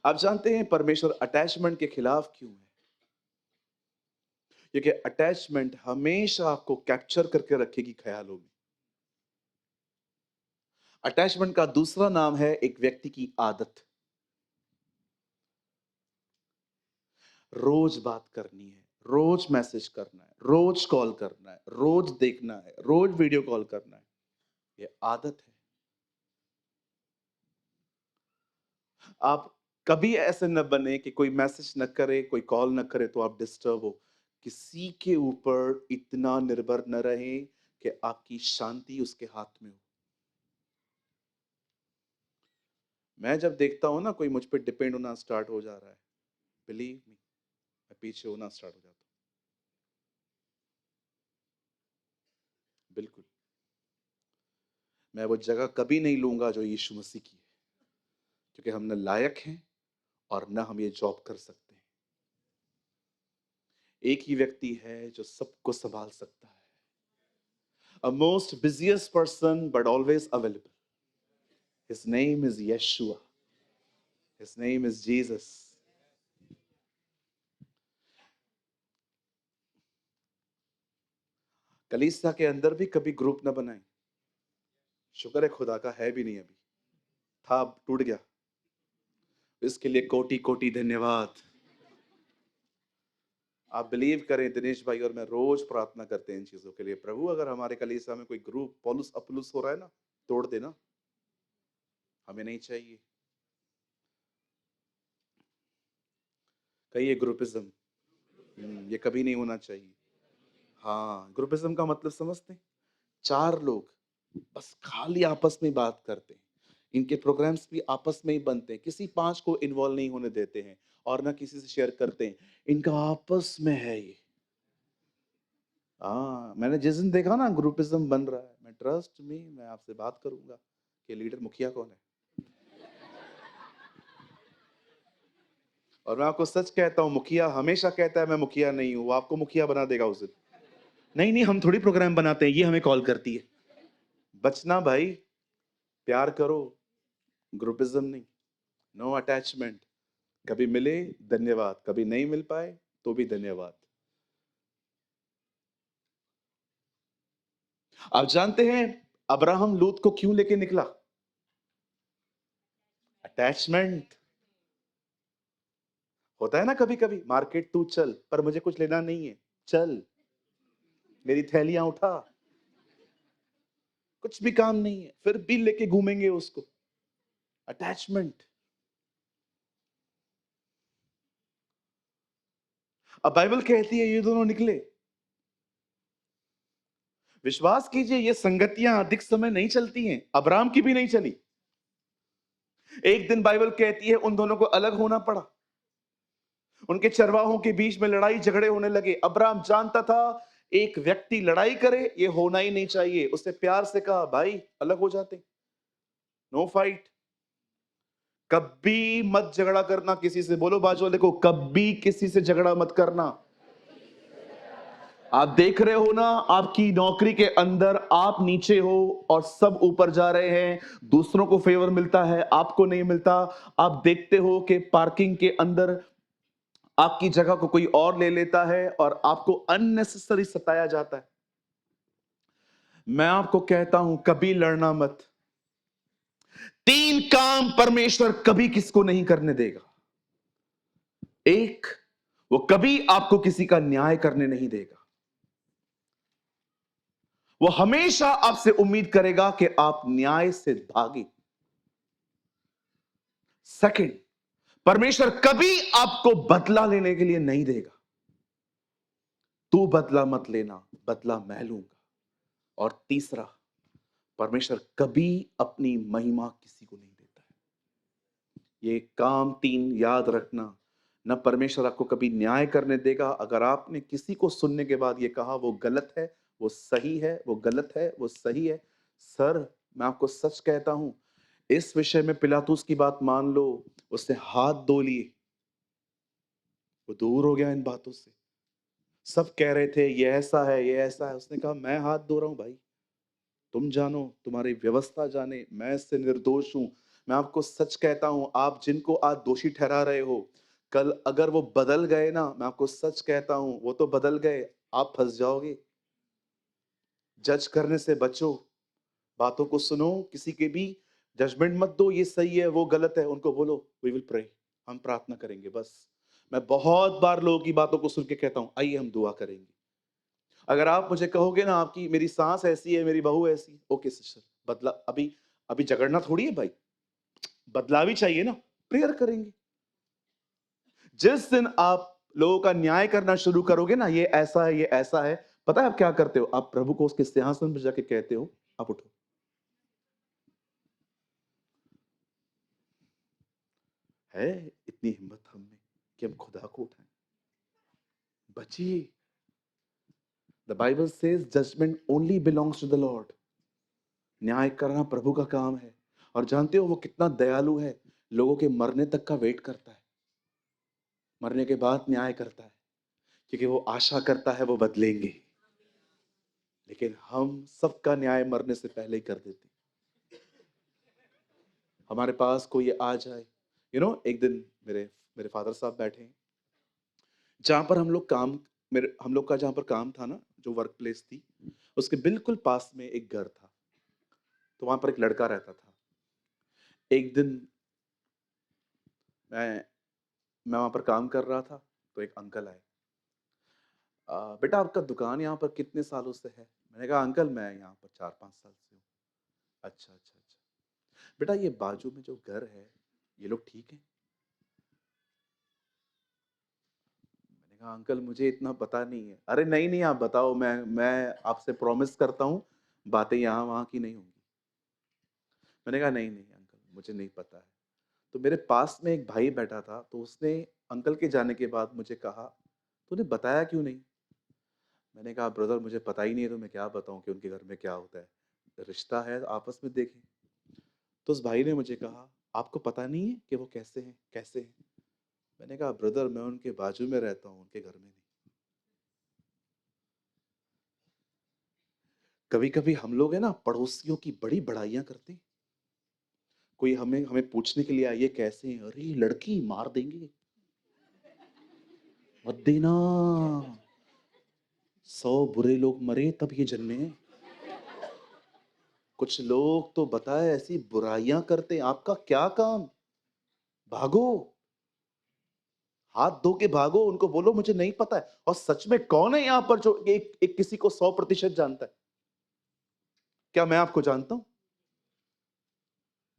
आप जानते हैं परमेश्वर अटैचमेंट के खिलाफ क्यों है? क्योंकि अटैचमेंट हमेशा आपको कैप्चर करके रखेगी ख्यालों में। अटैचमेंट का दूसरा नाम है एक व्यक्ति की आदत। रोज बात करनी है, रोज मैसेज करना है, रोज कॉल करना है, रोज देखना है, रोज वीडियो कॉल करना है। ये आदत है। आप कभी ऐसे न बने कि कोई मैसेज न करे, कोई कॉल न करे तो आप डिस्टर्ब हो। किसी के ऊपर इतना निर्भर न रहे कि आपकी शांति उसके हाथ में हो। मैं जब देखता हूं ना कोई मुझ पे डिपेंड होना स्टार्ट हो जा रहा है, बिलीव मी, मैं पीछे होना स्टार्ट हो जाता हूं। बिल्कुल, मैं वो जगह कभी नहीं लूंगा जो यीशु मसीह की है, क्योंकि हम न लायक हैं और न हम ये जॉब कर सकते हैं। एक ही व्यक्ति है जो सबको संभाल सकता है। A most busiest person but always available. His name is Yeshua. His name is Jesus. कलीसिया के अंदर भी कभी ग्रुप ना बनाए। शुक्र है खुदा का है भी नहीं, अभी था अब टूट गया। इसके लिए कोटि कोटि धन्यवाद। आप बिलीव करें, दिनेश भाई और मैं रोज प्रार्थना करते हैं इन चीजों के लिए। प्रभु अगर हमारे कलीसिया में कोई ग्रुप पौलुस अपलुस हो रहा है ना, तोड़ देना, हमें नहीं चाहिए। कहिए ग्रुपिज्म, ये कभी नहीं होना चाहिए। हाँ, ग्रुपिज्म का मतलब समझते हैं? 4 लोग बस खाली आपस में बात करते हैं। इनके प्रोग्राम्स भी आपस में ही बनते हैं, किसी 5 को इन्वॉल्व नहीं होने देते हैं और ना किसी से शेयर करते हैं। इनका आपस में है ये। हाँ, मैंने जिस दिन देखा ना ग्रुपिज्म बन रहा है, मैं ट्रस्ट मी, मैं आपसे बात करूंगा कि लीडर मुखिया कौन है। और मैं आपको सच कहता हूँ, मुखिया हमेशा कहता है मैं मुखिया नहीं हूँ, वो आपको मुखिया बना देगा उस दिन। नहीं नहीं, हम थोड़ी प्रोग्राम बनाते हैं, ये हमें कॉल करती है। बचना भाई, प्यार करो, ग्रुपिज्म नहीं। No attachment. कभी मिले धन्यवाद, कभी नहीं मिल पाए तो भी धन्यवाद। आप जानते हैं अब्राहम लूत को क्यों लेके निकला? अटैचमेंट। होता है ना कभी कभी, मार्केट तू चल, पर मुझे कुछ लेना नहीं है, चल मेरी थैलियां उठा, कुछ भी काम नहीं है, फिर भी लेके घूमेंगे उसको। अटैचमेंट। अब बाइबल कहती है ये दोनों निकले। विश्वास कीजिए, ये संगतियां अधिक समय नहीं चलती हैं, अब्राहम की भी नहीं चली। एक दिन बाइबल कहती है उन दोनों को अलग होना पड़ा। उनके चरवाहों के बीच में लड़ाई झगड़े होने लगे। अब्राहम जानता था एक व्यक्ति लड़ाई करे ये होना ही नहीं चाहिए। उसने प्यार से कहा भाई अलग हो जाते, नो फाइट। कभी मत झगड़ा करना किसी से। बोलो बाजू वाले को, कभी किसी से झगड़ा मत करना। आप देख रहे हो ना, आपकी नौकरी के अंदर आप नीचे हो और सब ऊपर जा रहे हैं, दूसरों को फेवर मिलता है, आपको नहीं मिलता। आप देखते हो कि पार्किंग के अंदर आपकी जगह को कोई और ले लेता है और आपको अननेसेसरी सताया जाता है। मैं आपको कहता हूं कभी लड़ना मत। 3 काम परमेश्वर कभी किसको नहीं करने देगा। एक, वो कभी आपको किसी का न्याय करने नहीं देगा। वो हमेशा आपसे उम्मीद करेगा कि आप न्याय से भागे। सेकंड, परमेश्वर कभी आपको बदला लेने के लिए नहीं देगा। तू बदला मत लेना, बदला मैं लूंगा। और तीसरा, परमेश्वर कभी अपनी महिमा किसी को नहीं देता है। ये काम 3 याद रखना। न परमेश्वर आपको कभी न्याय करने देगा। अगर आपने किसी को सुनने के बाद ये कहा वो गलत है, वो सही है, वो गलत है, वो सही है, सर मैं आपको सच कहता हूं, इस विषय में पिलातुस की बात मान लो। उसने हाथ धो लिए, वो दूर हो गया इन बातों से। सब कह रहे थे ये ऐसा है, ये ऐसा है, उसने कहा मैं हाथ धो रहा हूं भाई, तुम जानो, तुम्हारी व्यवस्था जाने, मैं इससे निर्दोष हूं। मैं आपको सच कहता हूं, आप जिनको आज दोषी ठहरा रहे हो, कल अगर वो बदल गए ना, मैं आपको सच कहता हूं, वो तो बदल गए, आप फंस जाओगे। जज करने से बचो, बातों को सुनो, किसी के भी जजमेंट मत दो, ये सही है वो गलत है, उनको बोलो वी विल प्रे, हम प्रार्थना करेंगे बस। मैं बहुत बार लोगों की बातों को सुन के कहता हूं आइए हम दुआ करेंगे। अगर आप मुझे कहोगे ना आपकी मेरी सास ऐसी है, मेरी बहू ऐसी, ओके सिस्टर, बदला अभी, अभी झगड़ना थोड़ी है भाई, बदला भी चाहिए ना, प्रेयर करेंगे। जिस दिन आप लोगों का न्याय करना शुरू करोगे ना, ये ऐसा है, ये ऐसा है, पता है आप क्या करते हो? आप प्रभु को उसके सिंहासन पर जाके कहते हो, आप उठो। है इतनी हिम्मत हम में कि हम खुदा को उठाएं? बचिए। The bible says judgement only belongs to the lord. न्याय करना प्रभु का काम है। और जानते हो वो कितना दयालु है, लोगों के मरने तक का वेट करता है, मरने के बाद न्याय करता है, क्योंकि वो आशा करता है वो बदलेंगे। लेकिन हम सबका न्याय मरने से पहले ही कर देते हैं। हमारे पास कोई आ जाए, एक दिन मेरे मेरे फादर साहब बैठे हैं, जहां पर हम लोग काम, मेरे हम लोग का जहां पर काम था ना, जो वर्क प्लेस थी, उसके बिल्कुल पास में एक घर था। तो वहां पर एक लड़का रहता था। एक दिन मैं मैं वहां पर काम कर रहा था, तो एक अंकल आए। बेटा आपका दुकान यहाँ पर कितने सालों से है? मैंने कहा अंकल मैं यहाँ पर 4-5 साल से हूँ। अच्छा अच्छा अच्छा। बेटा ये बाजू में जो घर है, ये लोग ठीक है? मैंने कहा अंकल मुझे इतना पता नहीं है। अरे नहीं नहीं आप बताओ, मैं आपसे प्रॉमिस करता हूँ बातें यहाँ वहाँ की नहीं होंगी। मैंने कहा नहीं नहीं अंकल मुझे नहीं पता है। तो मेरे पास में एक भाई बैठा था, तो उसने अंकल के जाने के बाद मुझे कहा तूने बताया क्यों नहीं? मैंने कहा ब्रदर मुझे पता ही नहीं है, तो मैं क्या बताऊं कि उनके घर में क्या होता है, रिश्ता है आपस में देखें। तो उस भाई ने मुझे कहा आपको पता नहीं है कि वो कैसे हैं कैसे हैं? मैंने कहा ब्रदर मैं उनके बाजू में रहता हूँ, उनके घर में नहीं। कभी कभी हम लोग है ना पड़ोसियों की बड़ी बड़ाइयां करते हैं। कोई हमें हमें पूछने के लिए आइए कैसे हैं, अरे लड़की मार देंगे, मत देना, 100 बुरे लोग मरे तब ये जन्मे। कुछ लोग तो बताए ऐसी बुराइयां करते हैं, आपका क्या काम? भागो, हाथ धो के भागो, उनको बोलो मुझे नहीं पता है। और सच में कौन है यहां पर जो एक किसी को 100% जानता है? क्या मैं आपको जानता हूं?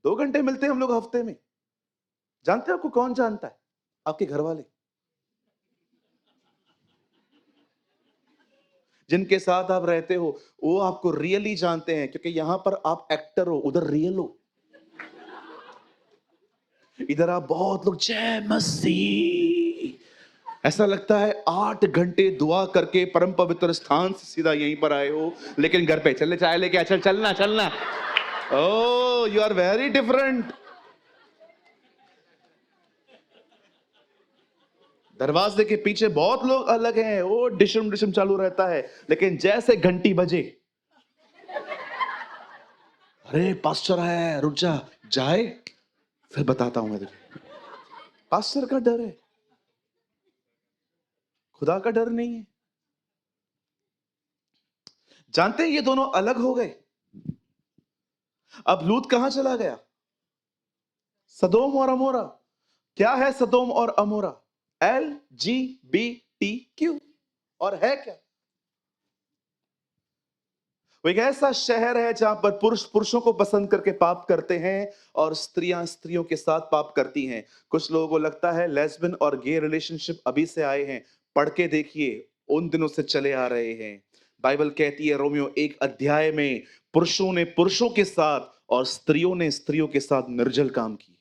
2 घंटे मिलते हैं हम लोग हफ्ते में। जानते हो आपको कौन जानता है? आपके घर वाले, जिनके साथ आप रहते हो, वो आपको रियली जानते हैं, क्योंकि यहां पर आप एक्टर हो, उधर रियल हो। इधर आप बहुत लोग जय मसीह, ऐसा लगता है 8 घंटे दुआ करके परम पवित्र स्थान से सीधा यहीं पर आए हो, लेकिन घर पे चले चाय लेके चल चलना चलना। ओ यू आर वेरी डिफरेंट। दरवाजे के पीछे बहुत लोग अलग हैं, वो डिशम डिशम चालू रहता है, लेकिन जैसे घंटी बजे, अरे पास्टर है रुक जा, जाए फिर बताता हूं मैं तुझे। पास्टर का डर है, खुदा का डर नहीं है। जानते हैं ये दोनों अलग हो गए। अब लूत कहां चला गया? सदोम और अमोरा। क्या है सदोम और अमोरा? LGBTQ। और है क्या? वो एक ऐसा शहर है जहां पर पुरुष पुरुषों को पसंद करके पाप करते हैं और स्त्रियां स्त्रियों के साथ पाप करती हैं। कुछ लोगों को लगता है लेस्बियन और गे रिलेशनशिप अभी से आए हैं, पढ़ के देखिए, उन दिनों से चले आ रहे हैं। बाइबल कहती है रोमियो 1 अध्याय में, पुरुषों ने पुरुषों के साथ और स्त्रियों ने स्त्रियों के साथ निर्जल काम किए।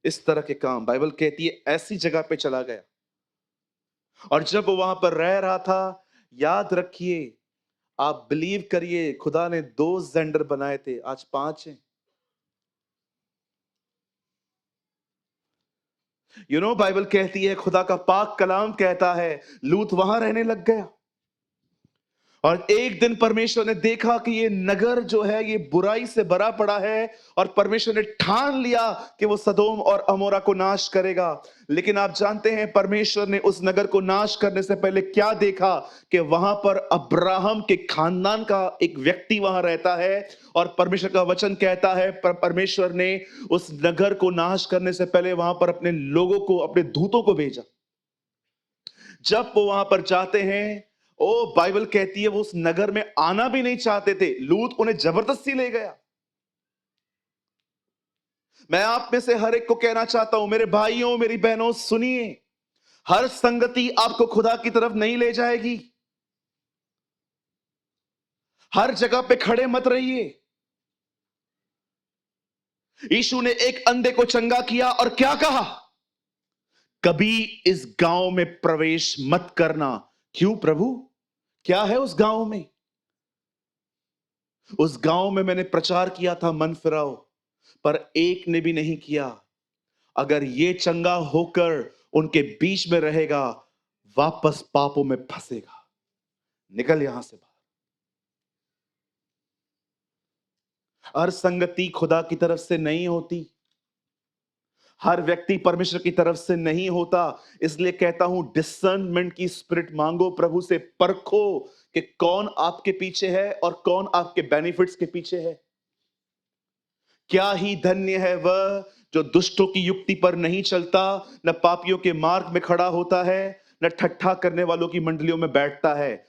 इस तरह के काम बाइबल कहती है ऐसी जगह पे चला गया। और जब वो वहां पर रह रहा था, याद रखिए, आप बिलीव करिए, खुदा ने 2 जेंडर बनाए थे, आज 5 हैं। बाइबल कहती है, खुदा का पाक कलाम कहता है, लूत वहां रहने लग गया। और एक दिन परमेश्वर ने देखा कि ये नगर जो है ये बुराई से भरा पड़ा है, और परमेश्वर ने ठान लिया कि वो सदोम और अमोरा को नाश करेगा। लेकिन आप जानते हैं परमेश्वर ने उस नगर को नाश करने से पहले क्या देखा, कि वहां पर अब्राहम के खानदान का एक व्यक्ति वहां रहता है। और परमेश्वर का वचन कहता है परमेश्वर ने उस नगर को नाश करने से पहले वहां पर अपने लोगों को, अपने दूतों को भेजा। जब वो वहां पर जाते हैं, ओ बाइबल कहती है वो उस नगर में आना भी नहीं चाहते थे, लूत उन्हें जबरदस्ती ले गया। मैं आप में से हर एक को कहना चाहता हूं, मेरे भाइयों मेरी बहनों सुनिए, हर संगति आपको खुदा की तरफ नहीं ले जाएगी। हर जगह पे खड़े मत रहिए। यीशु ने एक अंधे को चंगा किया और क्या कहा, कभी इस गांव में प्रवेश मत करना। क्यों प्रभु, क्या है उस गांव में? उस गांव में मैंने प्रचार किया था मन फिराओ, पर एक ने भी नहीं किया। अगर ये चंगा होकर उनके बीच में रहेगा, वापस पापों में फंसेगा। निकल यहां से बाहर। हर संगति खुदा की तरफ से नहीं होती, हर व्यक्ति परमेश्वर की तरफ से नहीं होता। इसलिए कहता हूं डिसर्नमेंट की स्पिरिट मांगो, प्रभु से परखो कि कौन आपके पीछे है और कौन आपके बेनिफिट्स के पीछे है। क्या ही धन्य है वह जो दुष्टों की युक्ति पर नहीं चलता, न पापियों के मार्ग में खड़ा होता है, न ठट्ठा करने वालों की मंडलियों में बैठता है।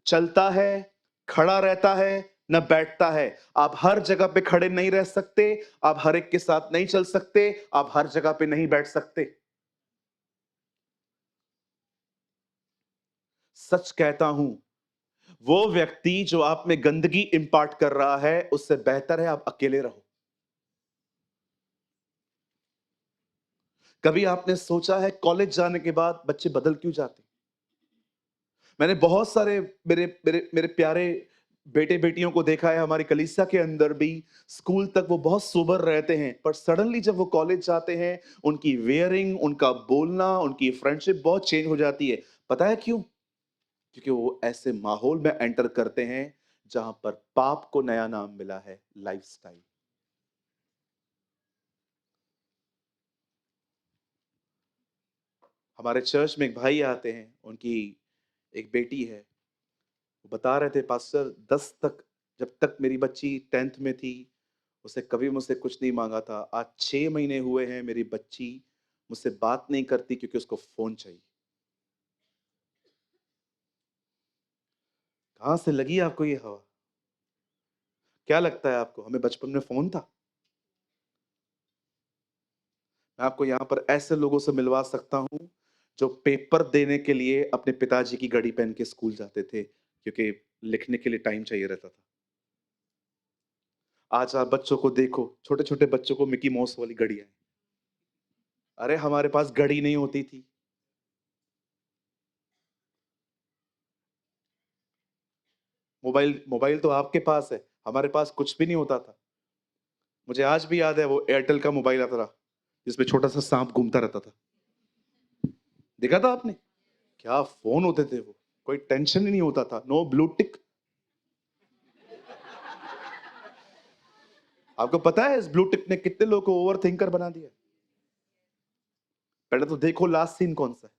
चलता है, खड़ा रहता है, न बैठता है। आप हर जगह पे खड़े नहीं रह सकते, आप हर एक के साथ नहीं चल सकते, आप हर जगह पे नहीं बैठ सकते। सच कहता हूं, वो व्यक्ति जो आप में गंदगी इंपार्ट कर रहा है, उससे बेहतर है आप अकेले रहो। कभी आपने सोचा है कॉलेज जाने के बाद बच्चे बदल क्यों जाते? मैंने बहुत सारे मेरे मेरे मेरे प्यारे बेटे बेटियों को देखा है, हमारी कलीसिया के अंदर भी। स्कूल तक वो बहुत सोबर रहते हैं, पर सडनली जब वो कॉलेज जाते हैं, उनकी वेयरिंग, उनका बोलना, उनकी फ्रेंडशिप बहुत चेंज हो जाती है। पता है क्यों? क्योंकि वो ऐसे माहौल में एंटर करते हैं जहां पर पाप को नया नाम मिला है, लाइफस्टाइल। हमारे चर्च में एक भाई आते हैं, उनकी एक बेटी है। वो बता रहे थे पास्टर, 10 तक, जब तक मेरी बच्ची 10th में थी, उसने कभी मुझसे कुछ नहीं मांगा था। आज 6 महीने हुए हैं, मेरी बच्ची मुझसे बात नहीं करती क्योंकि उसको फोन चाहिए। कहां से लगी आपको ये हवा? क्या लगता है आपको हमें बचपन में फोन था? मैं आपको यहां पर ऐसे लोगों से मिलवा सकता हूं जो पेपर देने के लिए अपने पिताजी की घड़ी पहन के स्कूल जाते थे, क्योंकि लिखने के लिए टाइम चाहिए रहता था। आज आप बच्चों को देखो, छोटे छोटे बच्चों को मिकी माउस वाली घड़ियां हैं। अरे हमारे पास घड़ी नहीं होती थी। मोबाइल मोबाइल तो आपके पास है, हमारे पास कुछ भी नहीं होता था। मुझे आज भी याद है वो एयरटेल का मोबाइल आता था, जिसमें छोटा सा सांप घूमता रहता था। देखा था आपने? क्या फोन होते थे वो, कोई टेंशन ही नहीं होता था। No blue tick. आपको पता है इस ब्लू टिक ने कितने लोगों को ओवर थिंकर बना दिया? पहले तो देखो लास्ट सीन कौन सा है।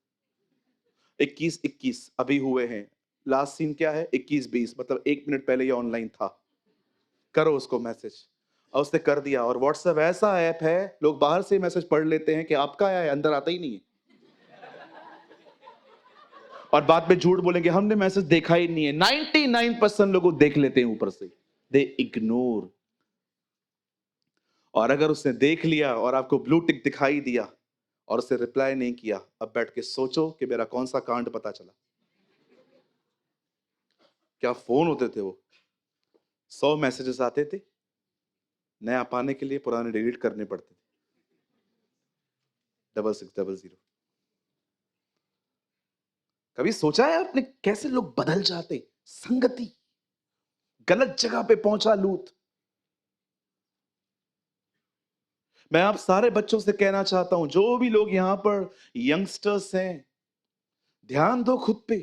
21-21 अभी हुए हैं। लास्ट सीन क्या है? 21-20, मतलब 1 मिनट पहले ये ऑनलाइन था। करो उसको मैसेज। और उसने कर दिया। और व्हाट्सएप ऐसा ऐप है, लोग बाहर से मैसेज पढ़ लेते हैं कि आपका आया है, अंदर आता ही नहीं है। और बाद में झूठ बोलेंगे हमने मैसेज देखा ही नहीं है। 99% लोग देख लेते हैं ऊपर से, दे इग्नोर। और अगर उसने देख लिया और आपको ब्लू टिक दिखाई दिया और उसे रिप्लाई नहीं किया, अब बैठ के सोचो कि मेरा कौन सा कांड पता चला। क्या फोन होते थे वो। 100 मैसेजेस आते थे, नया पाने के लिए पुराने डिलीट करने पड़ते थे। 6600। कभी सोचा है आपने कैसे लोग बदल जाते? संगति, गलत जगह पे पहुंचा लूत। मैं आप सारे बच्चों से कहना चाहता हूं, जो भी लोग यहां पर यंगस्टर्स हैं, ध्यान दो खुद पे।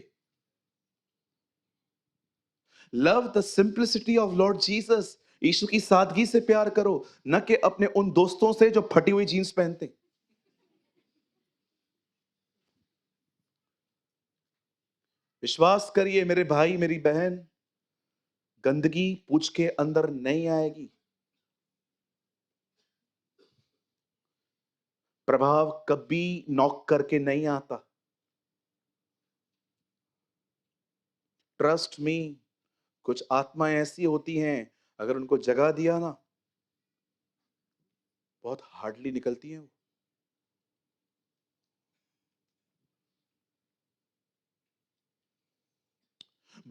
Love the simplicity of lord Jesus. Yeshu की सादगी से प्यार करो, न कि अपने उन दोस्तों से जो फटी हुई जीन्स पहनते। विश्वास करिए मेरे भाई मेरी बहन, गंदगी पूछ के अंदर नहीं आएगी। प्रभाव कभी नॉक करके नहीं आता। ट्रस्ट मी, कुछ आत्माएं ऐसी होती हैं, अगर उनको जगा दिया ना, बहुत हार्डली निकलती हैं वो।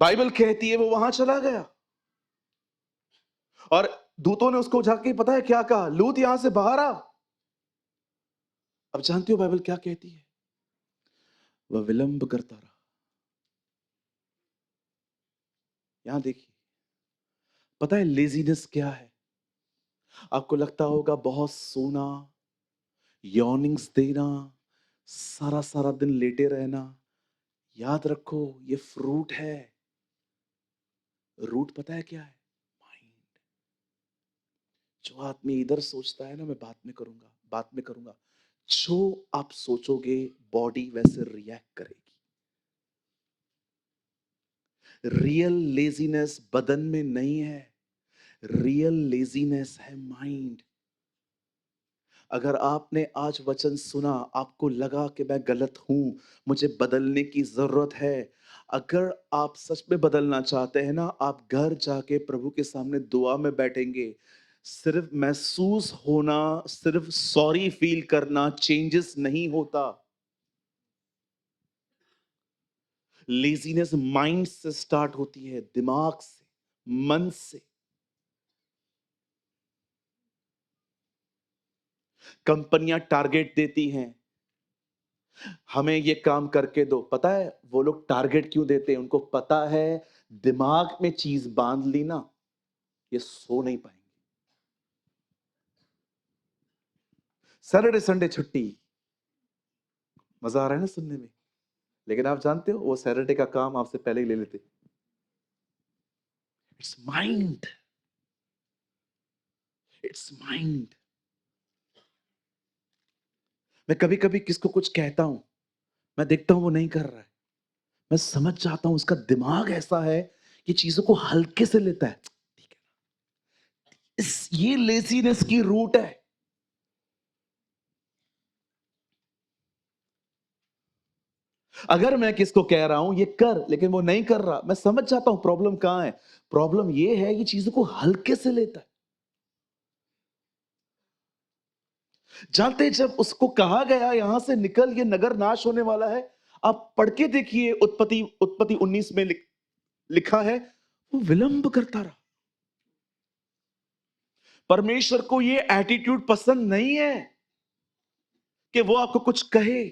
बाइबल कहती है वो वहां चला गया और दूतों ने उसको जाके पता है क्या कहा, लूत यहां से बाहर आ। अब जानते हो बाइबल क्या कहती है? वह विलंब करता रहा। यहां देखिए, पता है लेजीनेस क्या है? आपको लगता होगा बहुत सोना, यॉर्निंग्स देना, सारा सारा दिन लेटे रहना। याद रखो ये फ्रूट है। रूट पता है क्या है? माइंड। जो आदमी इधर सोचता है ना, मैं बात में करूंगा, जो आप सोचोगे बॉडी वैसे रिएक्ट करेगी। रियल लेजीनेस बदन में नहीं है, रियल लेजीनेस है माइंड। अगर आपने आज वचन सुना, आपको लगा कि मैं गलत हूं, मुझे बदलने की जरूरत है, अगर आप सच में बदलना चाहते हैं ना, आप घर जाके प्रभु के सामने दुआ में बैठेंगे। सिर्फ महसूस होना, सिर्फ सॉरी फील करना चेंजेस नहीं होता। लेजीनेस माइंड से स्टार्ट होती है, दिमाग से, मन से। कंपनियां टारगेट देती हैं, हमें ये काम करके दो। पता है वो लोग टारगेट क्यों देते हैं? उनको पता है दिमाग में चीज बांध ली ना, ये सो नहीं पाएंगे। सैटरडे संडे छुट्टी, मजा आ रहा है ना सुनने में? लेकिन आप जानते हो वो सैटरडे का काम आपसे पहले ही ले लेते। It's mind, it's mind. मैं कभी कभी किसको कुछ कहता हूं, मैं देखता हूं वो नहीं कर रहा है, मैं समझ जाता हूं उसका दिमाग ऐसा है कि चीजों को हल्के से लेता है। ठीक है, ये लेजीनेस की रूट है। अगर मैं किसको कह रहा हूं ये कर, लेकिन वो नहीं कर रहा, मैं समझ जाता हूं प्रॉब्लम कहां है। प्रॉब्लम ये है ये चीजों को हल्के से लेता है। जानते हैं, जब उसको कहा गया यहां से निकल, ये नगर नाश होने वाला है, आप पढ़ के देखिए उत्पत्ति उत्पत्ति 19 में लिखा है वो विलंब करता रहा। परमेश्वर को ये एटीट्यूड पसंद नहीं है कि वो आपको कुछ कहे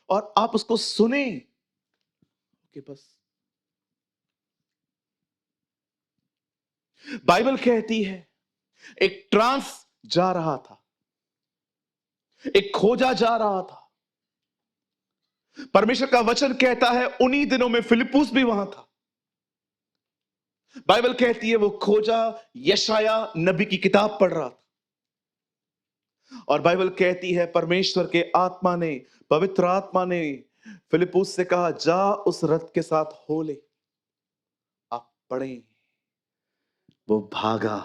और आप उसको सुने कि बस। बाइबल कहती है एक ट्रांस जा रहा था, एक खोजा जा रहा था। परमेश्वर का वचन कहता है उन्हीं दिनों में फिलिप्पुस भी वहां था। बाइबल कहती है वो खोजा यशाया नबी की किताब पढ़ रहा था, और बाइबल कहती है परमेश्वर के आत्मा ने, पवित्र आत्मा ने फिलिप्पुस से कहा जा उस रथ के साथ हो ले। आप पढ़ें, वो भागा।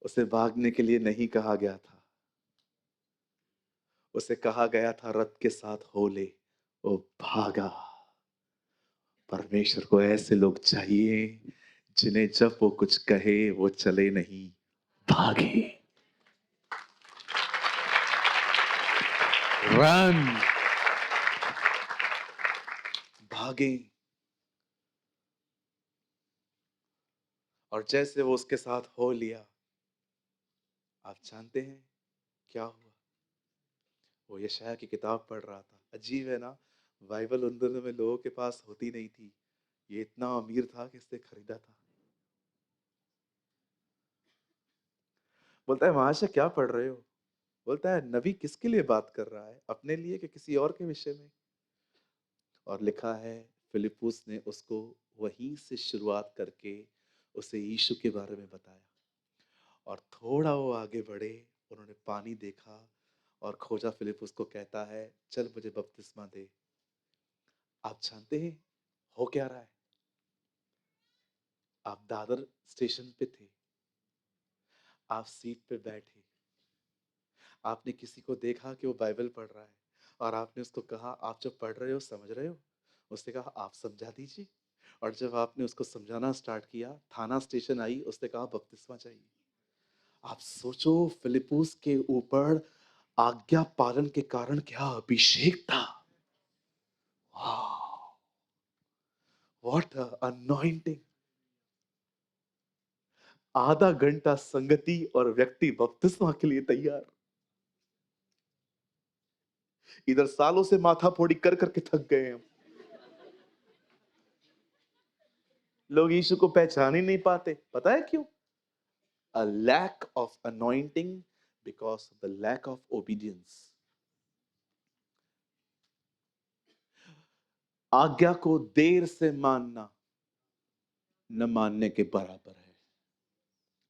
उसे भागने के लिए नहीं कहा गया था, उसे कहा गया था रथ के साथ हो ले। वो भागा। परमेश्वर को ऐसे लोग चाहिए जिन्हें जब वो कुछ कहे वो चले नहीं, भागे। रन, भागे। और जैसे वो उसके साथ हो लिया, आप जानते हैं क्या हुआ? वो यशाया की किताब पढ़ रहा था। अजीब है ना, बाइबल उन दिनों में लोगों के पास होती नहीं थी, ये इतना अमीर था कि इसने खरीदा था। बोलता है वहां से क्या पढ़ रहे हो? बोलता है नबी किसके लिए बात कर रहा है, अपने लिए कि किसी और के विषय में? और लिखा है फिलिपुस ने उसको वहीं से शुरुआत करके उसे यीशु के बारे में बताया। और थोड़ा वो आगे बढ़े, उन्होंने पानी देखा और खोजा। फिलिपुस को कहता है, चल मुझे बपतिस्मा दे। आप जानते हैं हो क्या रहा है? आप दादर स्टेशन पे थे, आप सीट पे बैठे, आपने किसी को देखा कि वो बाइबल पढ़ रहा है और आपने उसको कहा, आप जो पढ़ रहे हो समझ रहे हो? उसने कहा, आप समझा दीजिए। और जब आपने उसको समझाना स्टार्ट किया, थाना स्टेशन आई, उसने कहा बपतिस्मा चाहिए। आप सोचो, फिलिपुस के ऊपर आज्ञा पालन के कारण क्या अभिषेक था। What anointing. आधा घंटा संगति और व्यक्ति बपतिस्मा के लिए तैयार। इधर सालों से माथा फोड़ी कर करके थक गए हम। लोग यीशु को पहचान ही नहीं पाते। पता है क्यों? A lack of anointing because of the lack of obedience. आज्ञा को देर से मानना न मानने के बराबर है।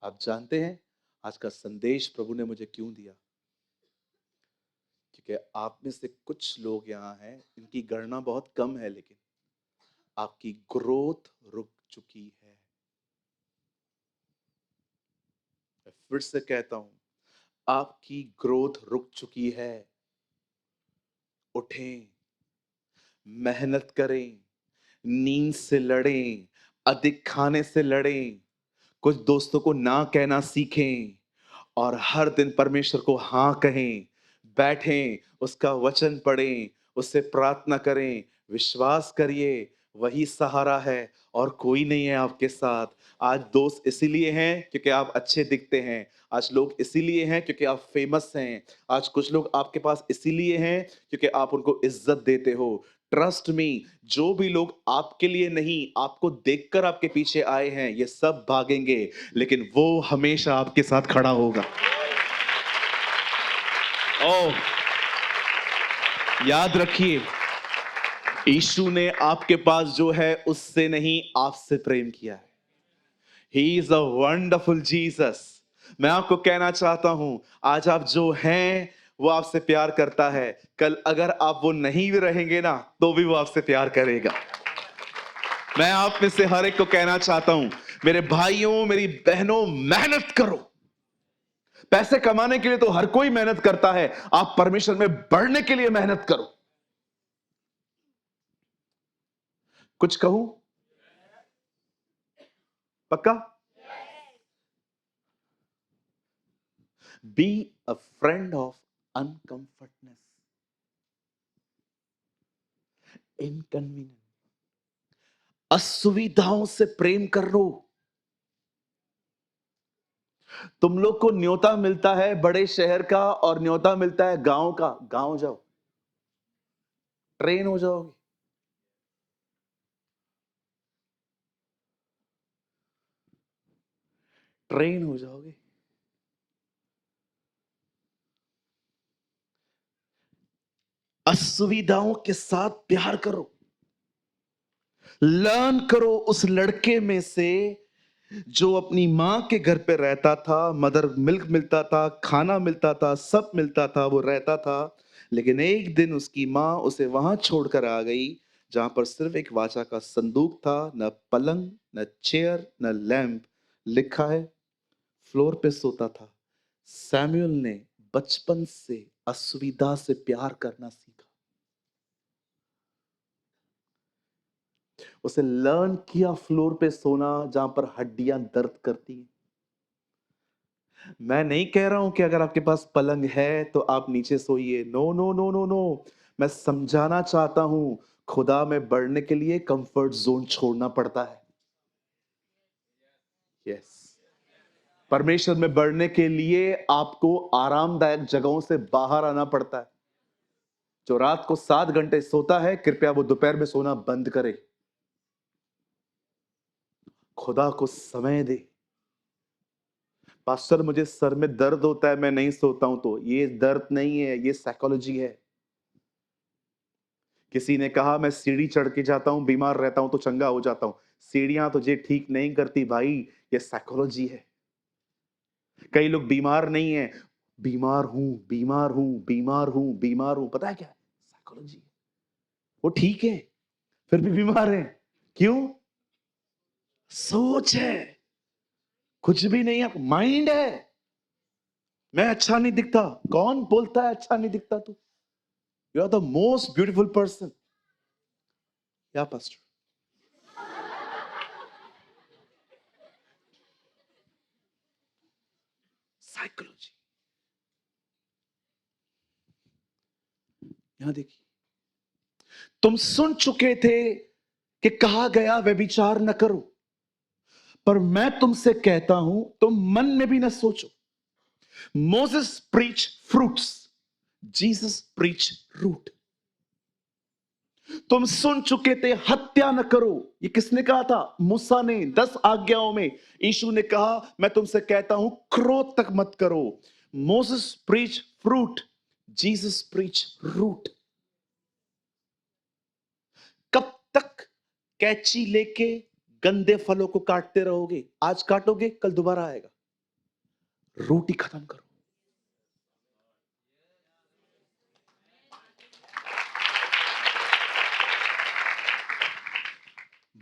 आप जानते हैं आज का संदेश प्रभु ने मुझे क्यों दिया? क्योंकि आप में से कुछ लोग यहाँ हैं, इनकी गणना बहुत कम है, लेकिन आपकी ग्रोथ रुक चुकी है। मैं फिर से कहता हूं, आपकी ग्रोथ रुक चुकी है। उठें, मेहनत करें, नींद से लड़ें, अधिक खाने से लड़ें, कुछ दोस्तों को ना कहना सीखें और हर दिन परमेश्वर को हाँ कहें। बैठें, उसका वचन पढ़ें, उससे प्रार्थना करें। विश्वास करिए, वही सहारा है और कोई नहीं है आपके साथ। आज दोस्त इसीलिए हैं क्योंकि आप अच्छे दिखते हैं। आज लोग इसीलिए हैं क्योंकि आप फेमस हैं। आज कुछ लोग आपके पास इसीलिए हैं क्योंकि आप उनको इज्जत देते हो। ट्रस्ट मी, जो भी लोग आपके लिए नहीं, आपको देखकर आपके पीछे आए हैं, ये सब भागेंगे, लेकिन वो हमेशा आपके साथ खड़ा होगा। ओह, याद रखिए, यीशु ने आपके पास जो है उससे नहीं, आपसे प्रेम किया है। He is a wonderful Jesus. मैं आपको कहना चाहता हूं, आज आप जो हैं वो आपसे प्यार करता है। कल अगर आप वो नहीं भी रहेंगे ना, तो भी वो आपसे प्यार करेगा। मैं आप में से हर एक को कहना चाहता हूं, मेरे भाइयों, मेरी बहनों, मेहनत करो। पैसे कमाने के लिए तो हर कोई मेहनत करता है। आप परमेश्वर में बढ़ने के लिए मेहनत करो। कुछ कहूं? पक्का? Be a friend of uncomfortness, inconvenience. असुविधाओं से प्रेम कर लो। तुम लोग को न्योता मिलता है बड़े शहर का और न्योता मिलता है गांव का। गांव जाओ, ट्रेन हो जाओगे। ट्रेन हो जाओगे। असुविधाओं के साथ प्यार करो। लर्न करो उस लड़के में से जो अपनी मां के घर पे रहता था, मदर मिल्क मिलता था, खाना मिलता था, सब मिलता था, वो रहता था। लेकिन एक दिन उसकी मां उसे वहां छोड़कर आ गई जहां पर सिर्फ एक वाचा का संदूक था, न पलंग, न चेयर, न लैंप। लिखा है फ्लोर पे सोता था। सैमुअल ने बचपन से असुविधा से प्यार करना सीखा। उसे लर्न किया फ्लोर पे सोना, जहां पर हड्डियां दर्द करती हैं। मैं नहीं कह रहा हूं कि अगर आपके पास पलंग है तो आप नीचे सोइए। No no no no no. मैं समझाना चाहता हूं, खुदा में बढ़ने के लिए कंफर्ट जोन छोड़ना पड़ता है। यस, परमेश्वर में बढ़ने के लिए आपको आरामदायक जगहों से बाहर आना पड़ता है। जो रात को 7 घंटे सोता है, कृपया वो दोपहर में सोना बंद करे। खुदा को समय दे। पास्टर, मुझे सर में दर्द होता है, मैं नहीं सोता हूं। तो ये दर्द नहीं है, ये साइकोलॉजी है। किसी ने कहा मैं सीढ़ी चढ़ के जाता हूं, बीमार रहता हूं तो चंगा हो जाता हूं। सीढ़ियां तुझे ठीक नहीं करती भाई, ये साइकोलॉजी है। कई लोग बीमार नहीं है, बीमार हूं, बीमार हूं, बीमार हूं, बीमार हूं, पता है क्या है? साइकोलॉजी। वो ठीक है, फिर भी बीमार है। क्यों? सोच है, कुछ भी नहीं है, माइंड है। मैं अच्छा नहीं दिखता, कौन बोलता है अच्छा नहीं दिखता तू? You are the most beautiful person. या पास्टर, साइकोलॉजी। यहां देखिए, तुम सुन चुके थे कि कहा गया व्यभिचार न करो, पर मैं तुमसे कहता हूं तुम मन में भी न सोचो। Moses preach fruits, Jesus preach root. तुम सुन चुके थे हत्या न करो, ये किसने कहा था? मूसा ने 10 आज्ञाओं में। यीशु ने कहा मैं तुमसे कहता हूं क्रोध तक मत करो। Moses preach fruit, Jesus preach root. कब तक कैंची लेके गंदे फलों को काटते रहोगे? आज काटोगे, कल दोबारा आएगा। रूट ही खत्म करो।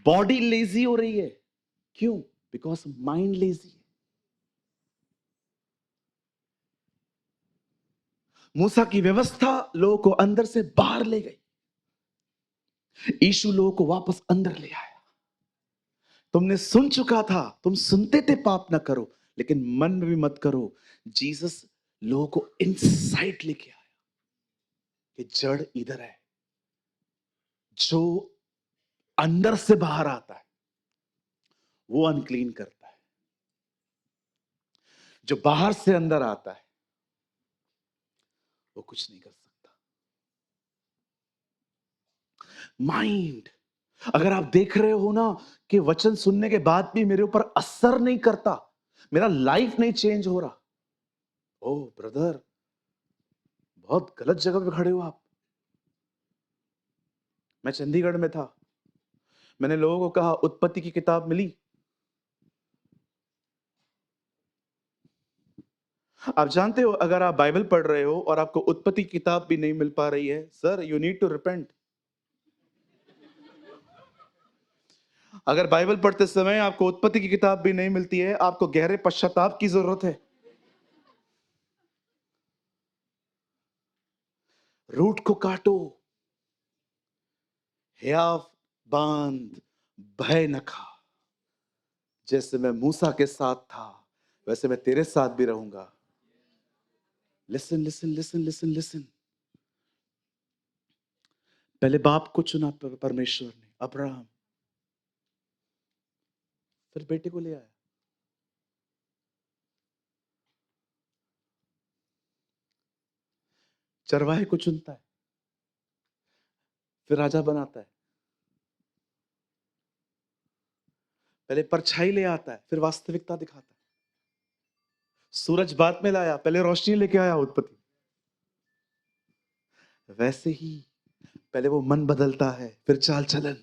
बॉडी लेजी हो रही है, क्यों? बिकॉज माइंड लेजी है। मूसा की व्यवस्था लोगों को अंदर से बाहर ले गई, यीशु लोगों को वापस अंदर ले आया। तुमने सुन चुका था, तुम सुनते थे पाप ना करो, लेकिन मन में भी मत करो। जीसस लोगों को इनसाइड लेके आया कि जड़ इधर है। जो अंदर से बाहर आता है वो अनक्लीन करता है, जो बाहर से अंदर आता है वो कुछ नहीं कर सकता। माइंड, अगर आप देख रहे हो ना कि वचन सुनने के बाद भी मेरे ऊपर असर नहीं करता, मेरा लाइफ नहीं चेंज हो रहा, ओ ब्रदर, बहुत गलत जगह पे खड़े हो आप। मैं चंडीगढ़ में था, मैंने लोगों को कहा उत्पत्ति की किताब मिली? आप जानते हो अगर आप बाइबल पढ़ रहे हो और आपको उत्पत्ति की किताब भी नहीं मिल पा रही है, sir you need to repent. अगर बाइबल पढ़ते समय आपको उत्पत्ति की किताब भी नहीं मिलती है, आपको गहरे पश्चाताप की जरूरत है। रूट को काटो। हियाव बांध, भय न खा। जैसे मैं मूसा के साथ था वैसे मैं तेरे साथ भी रहूंगा। Listen listen listen listen listen. पहले बाप को चुना परमेश्वर ने, अब्राहम, फिर बेटे को ले आया। चरवाहे को चुनता है, फिर राजा बनाता है। पहले परछाई ले आता है, फिर वास्तविकता दिखाता है। सूरज बाद में लाया, पहले रोशनी लेके आया उत्पत्ति। वैसे ही पहले वो मन बदलता है, फिर चाल चलन।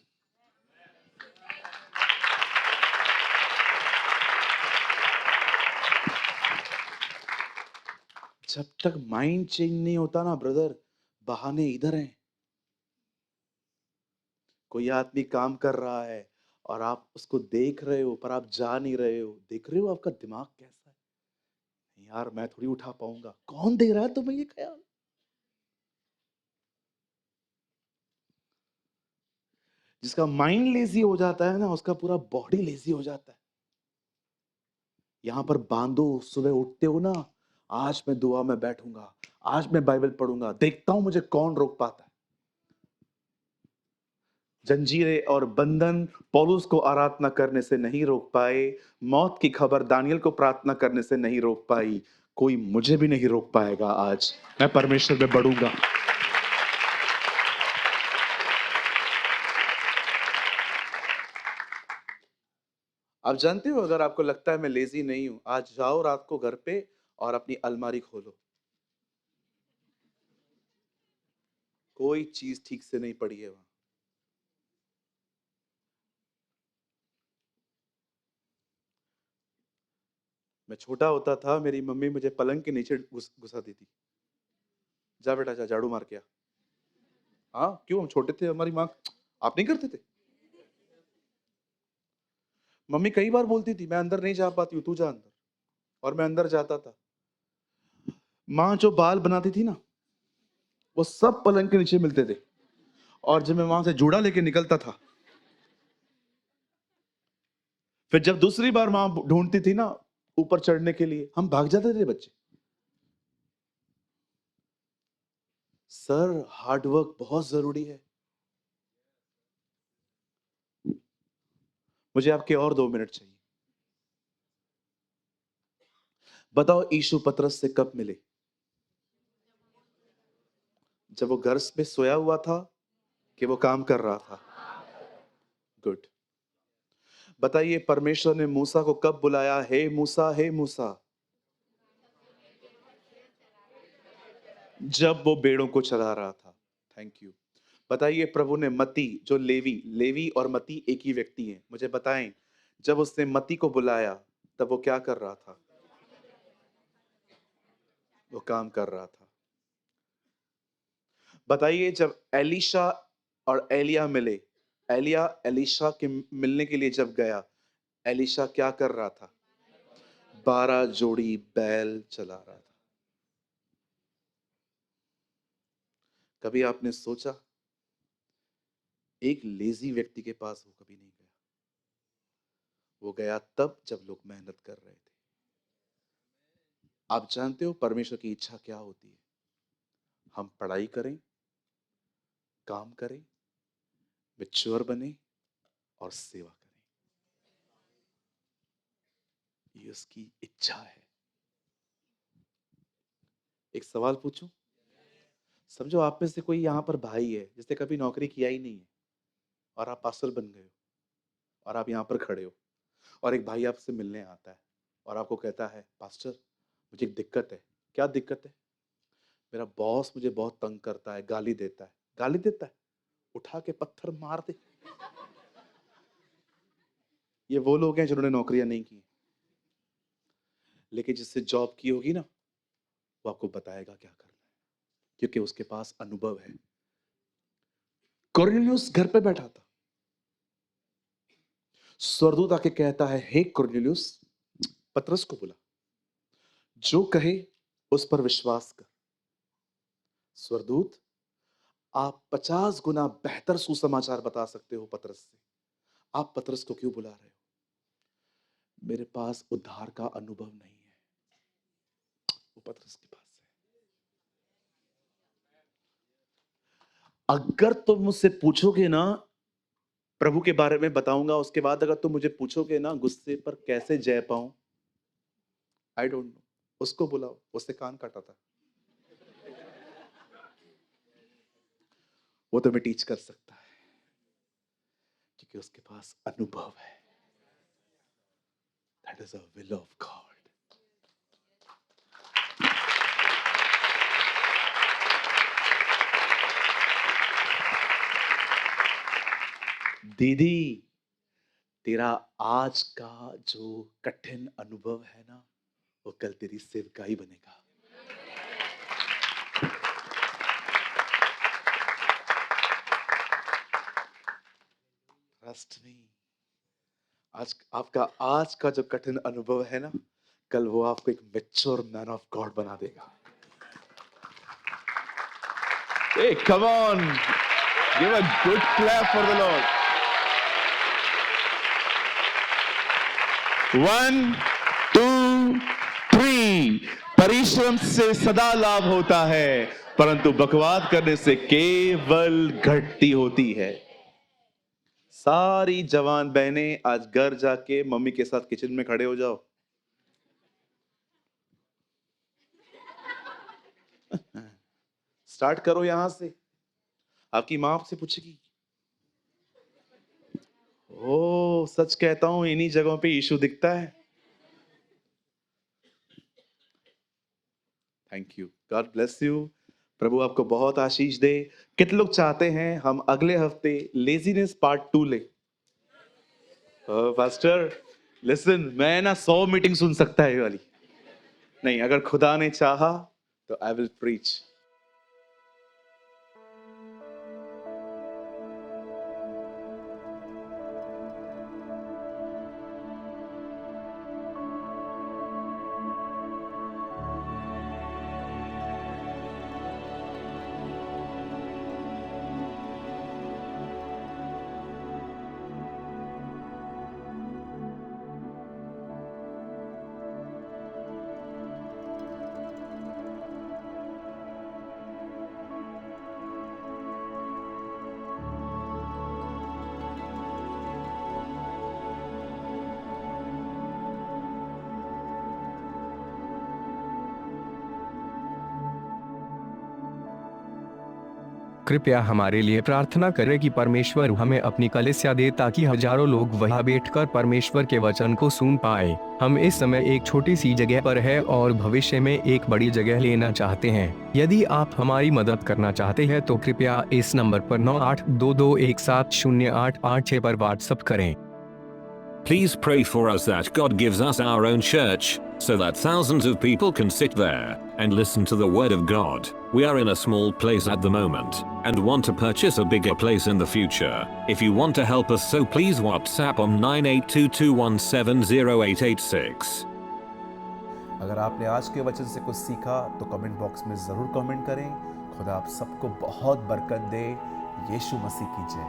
जब तक माइंड चेंज नहीं होता ना ब्रदर, बहाने इधर हैं। कोई आदमी काम कर रहा है और आप उसको देख रहे हो पर आप जा नहीं रहे हो। देख रहे हो आपका दिमाग कैसा है? नहीं यार, मैं थोड़ी उठा पाऊंगा। कौन दे रहा है तुम्हें ये ख्याल? जिसका माइंड लेजी हो जाता है ना, उसका पूरा बॉडी लेजी हो जाता है। यहां पर बांधो, सुबह उठते हो ना, आज मैं दुआ में बैठूंगा, आज मैं बाइबल पढ़ूंगा, देखता हूं मुझे कौन रोक पाता है। जंजीरें और बंधन पौलुस को आराधना करने से नहीं रोक पाए, मौत की खबर दानियल को प्रार्थना करने से नहीं रोक पाई, कोई मुझे भी नहीं रोक पाएगा। आज मैं परमेश्वर में बढ़ूंगा। आप जानते हो, अगर आपको लगता है मैं लेजी नहीं हूं, आज जाओ रात को घर पे और अपनी अलमारी खोलो। कोई चीज ठीक से नहीं पड़ी है वहां। मैं छोटा होता था, मेरी मम्मी मुझे पलंग के नीचे घुसा देती, जा बेटा जा झाड़ू मार के आ। हाँ क्यों, हम छोटे थे, हमारी माँ, आप नहीं करते थे? मम्मी कई बार बोलती थी मैं अंदर नहीं जा पाती हूँ, तू जा अंदर, और मैं अंदर जाता था। माँ जो बाल बनाती थी ना, वो सब पलंग के नीचे मिलते थे, और जब मैं वहां से जूड़ा लेके निकलता था, फिर जब दूसरी बार माँ ढूंढती थी ना ऊपर चढ़ने के लिए, हम भाग जाते थे बच्चे। सर हार्डवर्क बहुत जरूरी है। मुझे आपके और 2 मिनट चाहिए। बताओ यीशु पतरस से कब मिले? जब वो घर में सोया हुआ था कि वो काम कर रहा था? गुड। बताइए परमेश्वर ने मूसा को कब बुलाया, हे मूसा हे मूसा? जब वो भेड़ों को चरा रहा था। Thank you. बताइए प्रभु ने मती, जो लेवी, लेवी और मती एक ही व्यक्ति हैं, मुझे बताएं जब उसने मती को बुलाया तब वो क्या कर रहा था? वो काम कर रहा था। बताइए जब एलीशा और एलिया मिले, एलिया एलीशा के मिलने के लिए जब गया, एलीशा क्या कर रहा था? 12 जोड़ी बैल चला रहा था। कभी आपने सोचा एक लेजी व्यक्ति के पास वो कभी नहीं गया? वो गया तब जब लोग मेहनत कर रहे थे। आप जानते हो परमेश्वर की इच्छा क्या होती है? हम पढ़ाई करें, काम करें, मैच्योर बने और सेवा करें। ये उसकी इच्छा है। एक सवाल पूछूं? समझो आप में से कोई यहां पर भाई है जिसने कभी नौकरी किया ही नहीं है, और आप पास्टर बन गए हो, और आप यहां पर खड़े हो, और एक भाई आपसे मिलने आता है और आपको कहता है पास्टर मुझे एक दिक्कत है। क्या दिक्कत है? मेरा बॉस मुझे बहुत तंग करता है, गाली देता है। गाली देता है? उठा के पत्थर मार दे। ये वो लोग हैं जिन्होंने नौकरियां नहीं की, लेकिन जिससे जॉब की होगी ना, वो आपको बताएगा क्या करना है, क्योंकि उसके पास अनुभव है। कुरनेलियुस घर पे बैठा था, स्वर्गदूत आके कहता है हे कुरनेलियुस, पतरस को बुला, जो कहे उस पर विश्वास कर। स्वर्गदूत, आप 50 गुना बेहतर सुसमाचार बता सकते हो पतरस से, आप पतरस को क्यों बुला रहे हो? मेरे पास उद्धार का अनुभव नहीं है, वो पतरस के पास है। अगर तुम मुझसे पूछोगे ना, प्रभु के बारे में बताऊंगा, उसके बाद अगर तुम मुझे पूछोगे ना गुस्से पर कैसे जय पाऊं, आई डोंट नो। उसको बुलाओ, उससे कान काटा था, वो तुम्हें टीच कर सकता है, क्योंकि उसके पास अनुभव है। That is a will of God. दीदी, तेरा आज का जो कठिन अनुभव है ना, वो कल तेरी सेवकाई बनेगा। Trust me. आज का जो कठिन अनुभव है ना, कल वो आपको एक मैच्योर मैन ऑफ गॉड बना देगा। Hey, come on. Give a good clap for the Lord. 1, 2, 3. परिश्रम से सदा लाभ होता है, परंतु बकवाद करने से केवल घटती होती है। सारी जवान बहनें आज घर जाके मम्मी के साथ किचन में खड़े हो जाओ। स्टार्ट करो यहां से। आपकी मां आपसे पूछेगी, ओ सच कहता हूं इन्हीं जगहों पे यीशु दिखता है। Thank you, God bless you. प्रभु आपको बहुत आशीष दे। कितने लोग चाहते हैं हम अगले हफ्ते लेजीनेस पार्ट 2 ले? पास्टर लिसन, मैं ना 100 मीटिंग सुन सकता है ये वाली। नहीं, अगर खुदा ने चाहा तो आई विल प्रीच। कृपया हमारे लिए प्रार्थना करें कि परमेश्वर हमें अपनी कलीसिया दे ताकि हजारों लोग वहां बैठकर परमेश्वर के वचन को सुन पाए। हम इस समय एक छोटी सी जगह पर है और भविष्य में एक बड़ी जगह लेना चाहते हैं। यदि आप हमारी मदद करना चाहते हैं तो कृपया इस नंबर पर 9822170886 पर व्हाट्सएप करें। Please pray for us that God gives us our own church, so that thousands of people can sit there and listen to the Word of God. We are in a small place at the moment, and want to purchase a bigger place in the future. If you want to help us, so please WhatsApp on 9822170886. अगर आपने आज के वचन से कुछ सीखा तो कमेंट बॉक्स में ज़रूर कमेंट करें। खुदा आप सबको बहुत बरकत दे। यीशु मसीह की जय।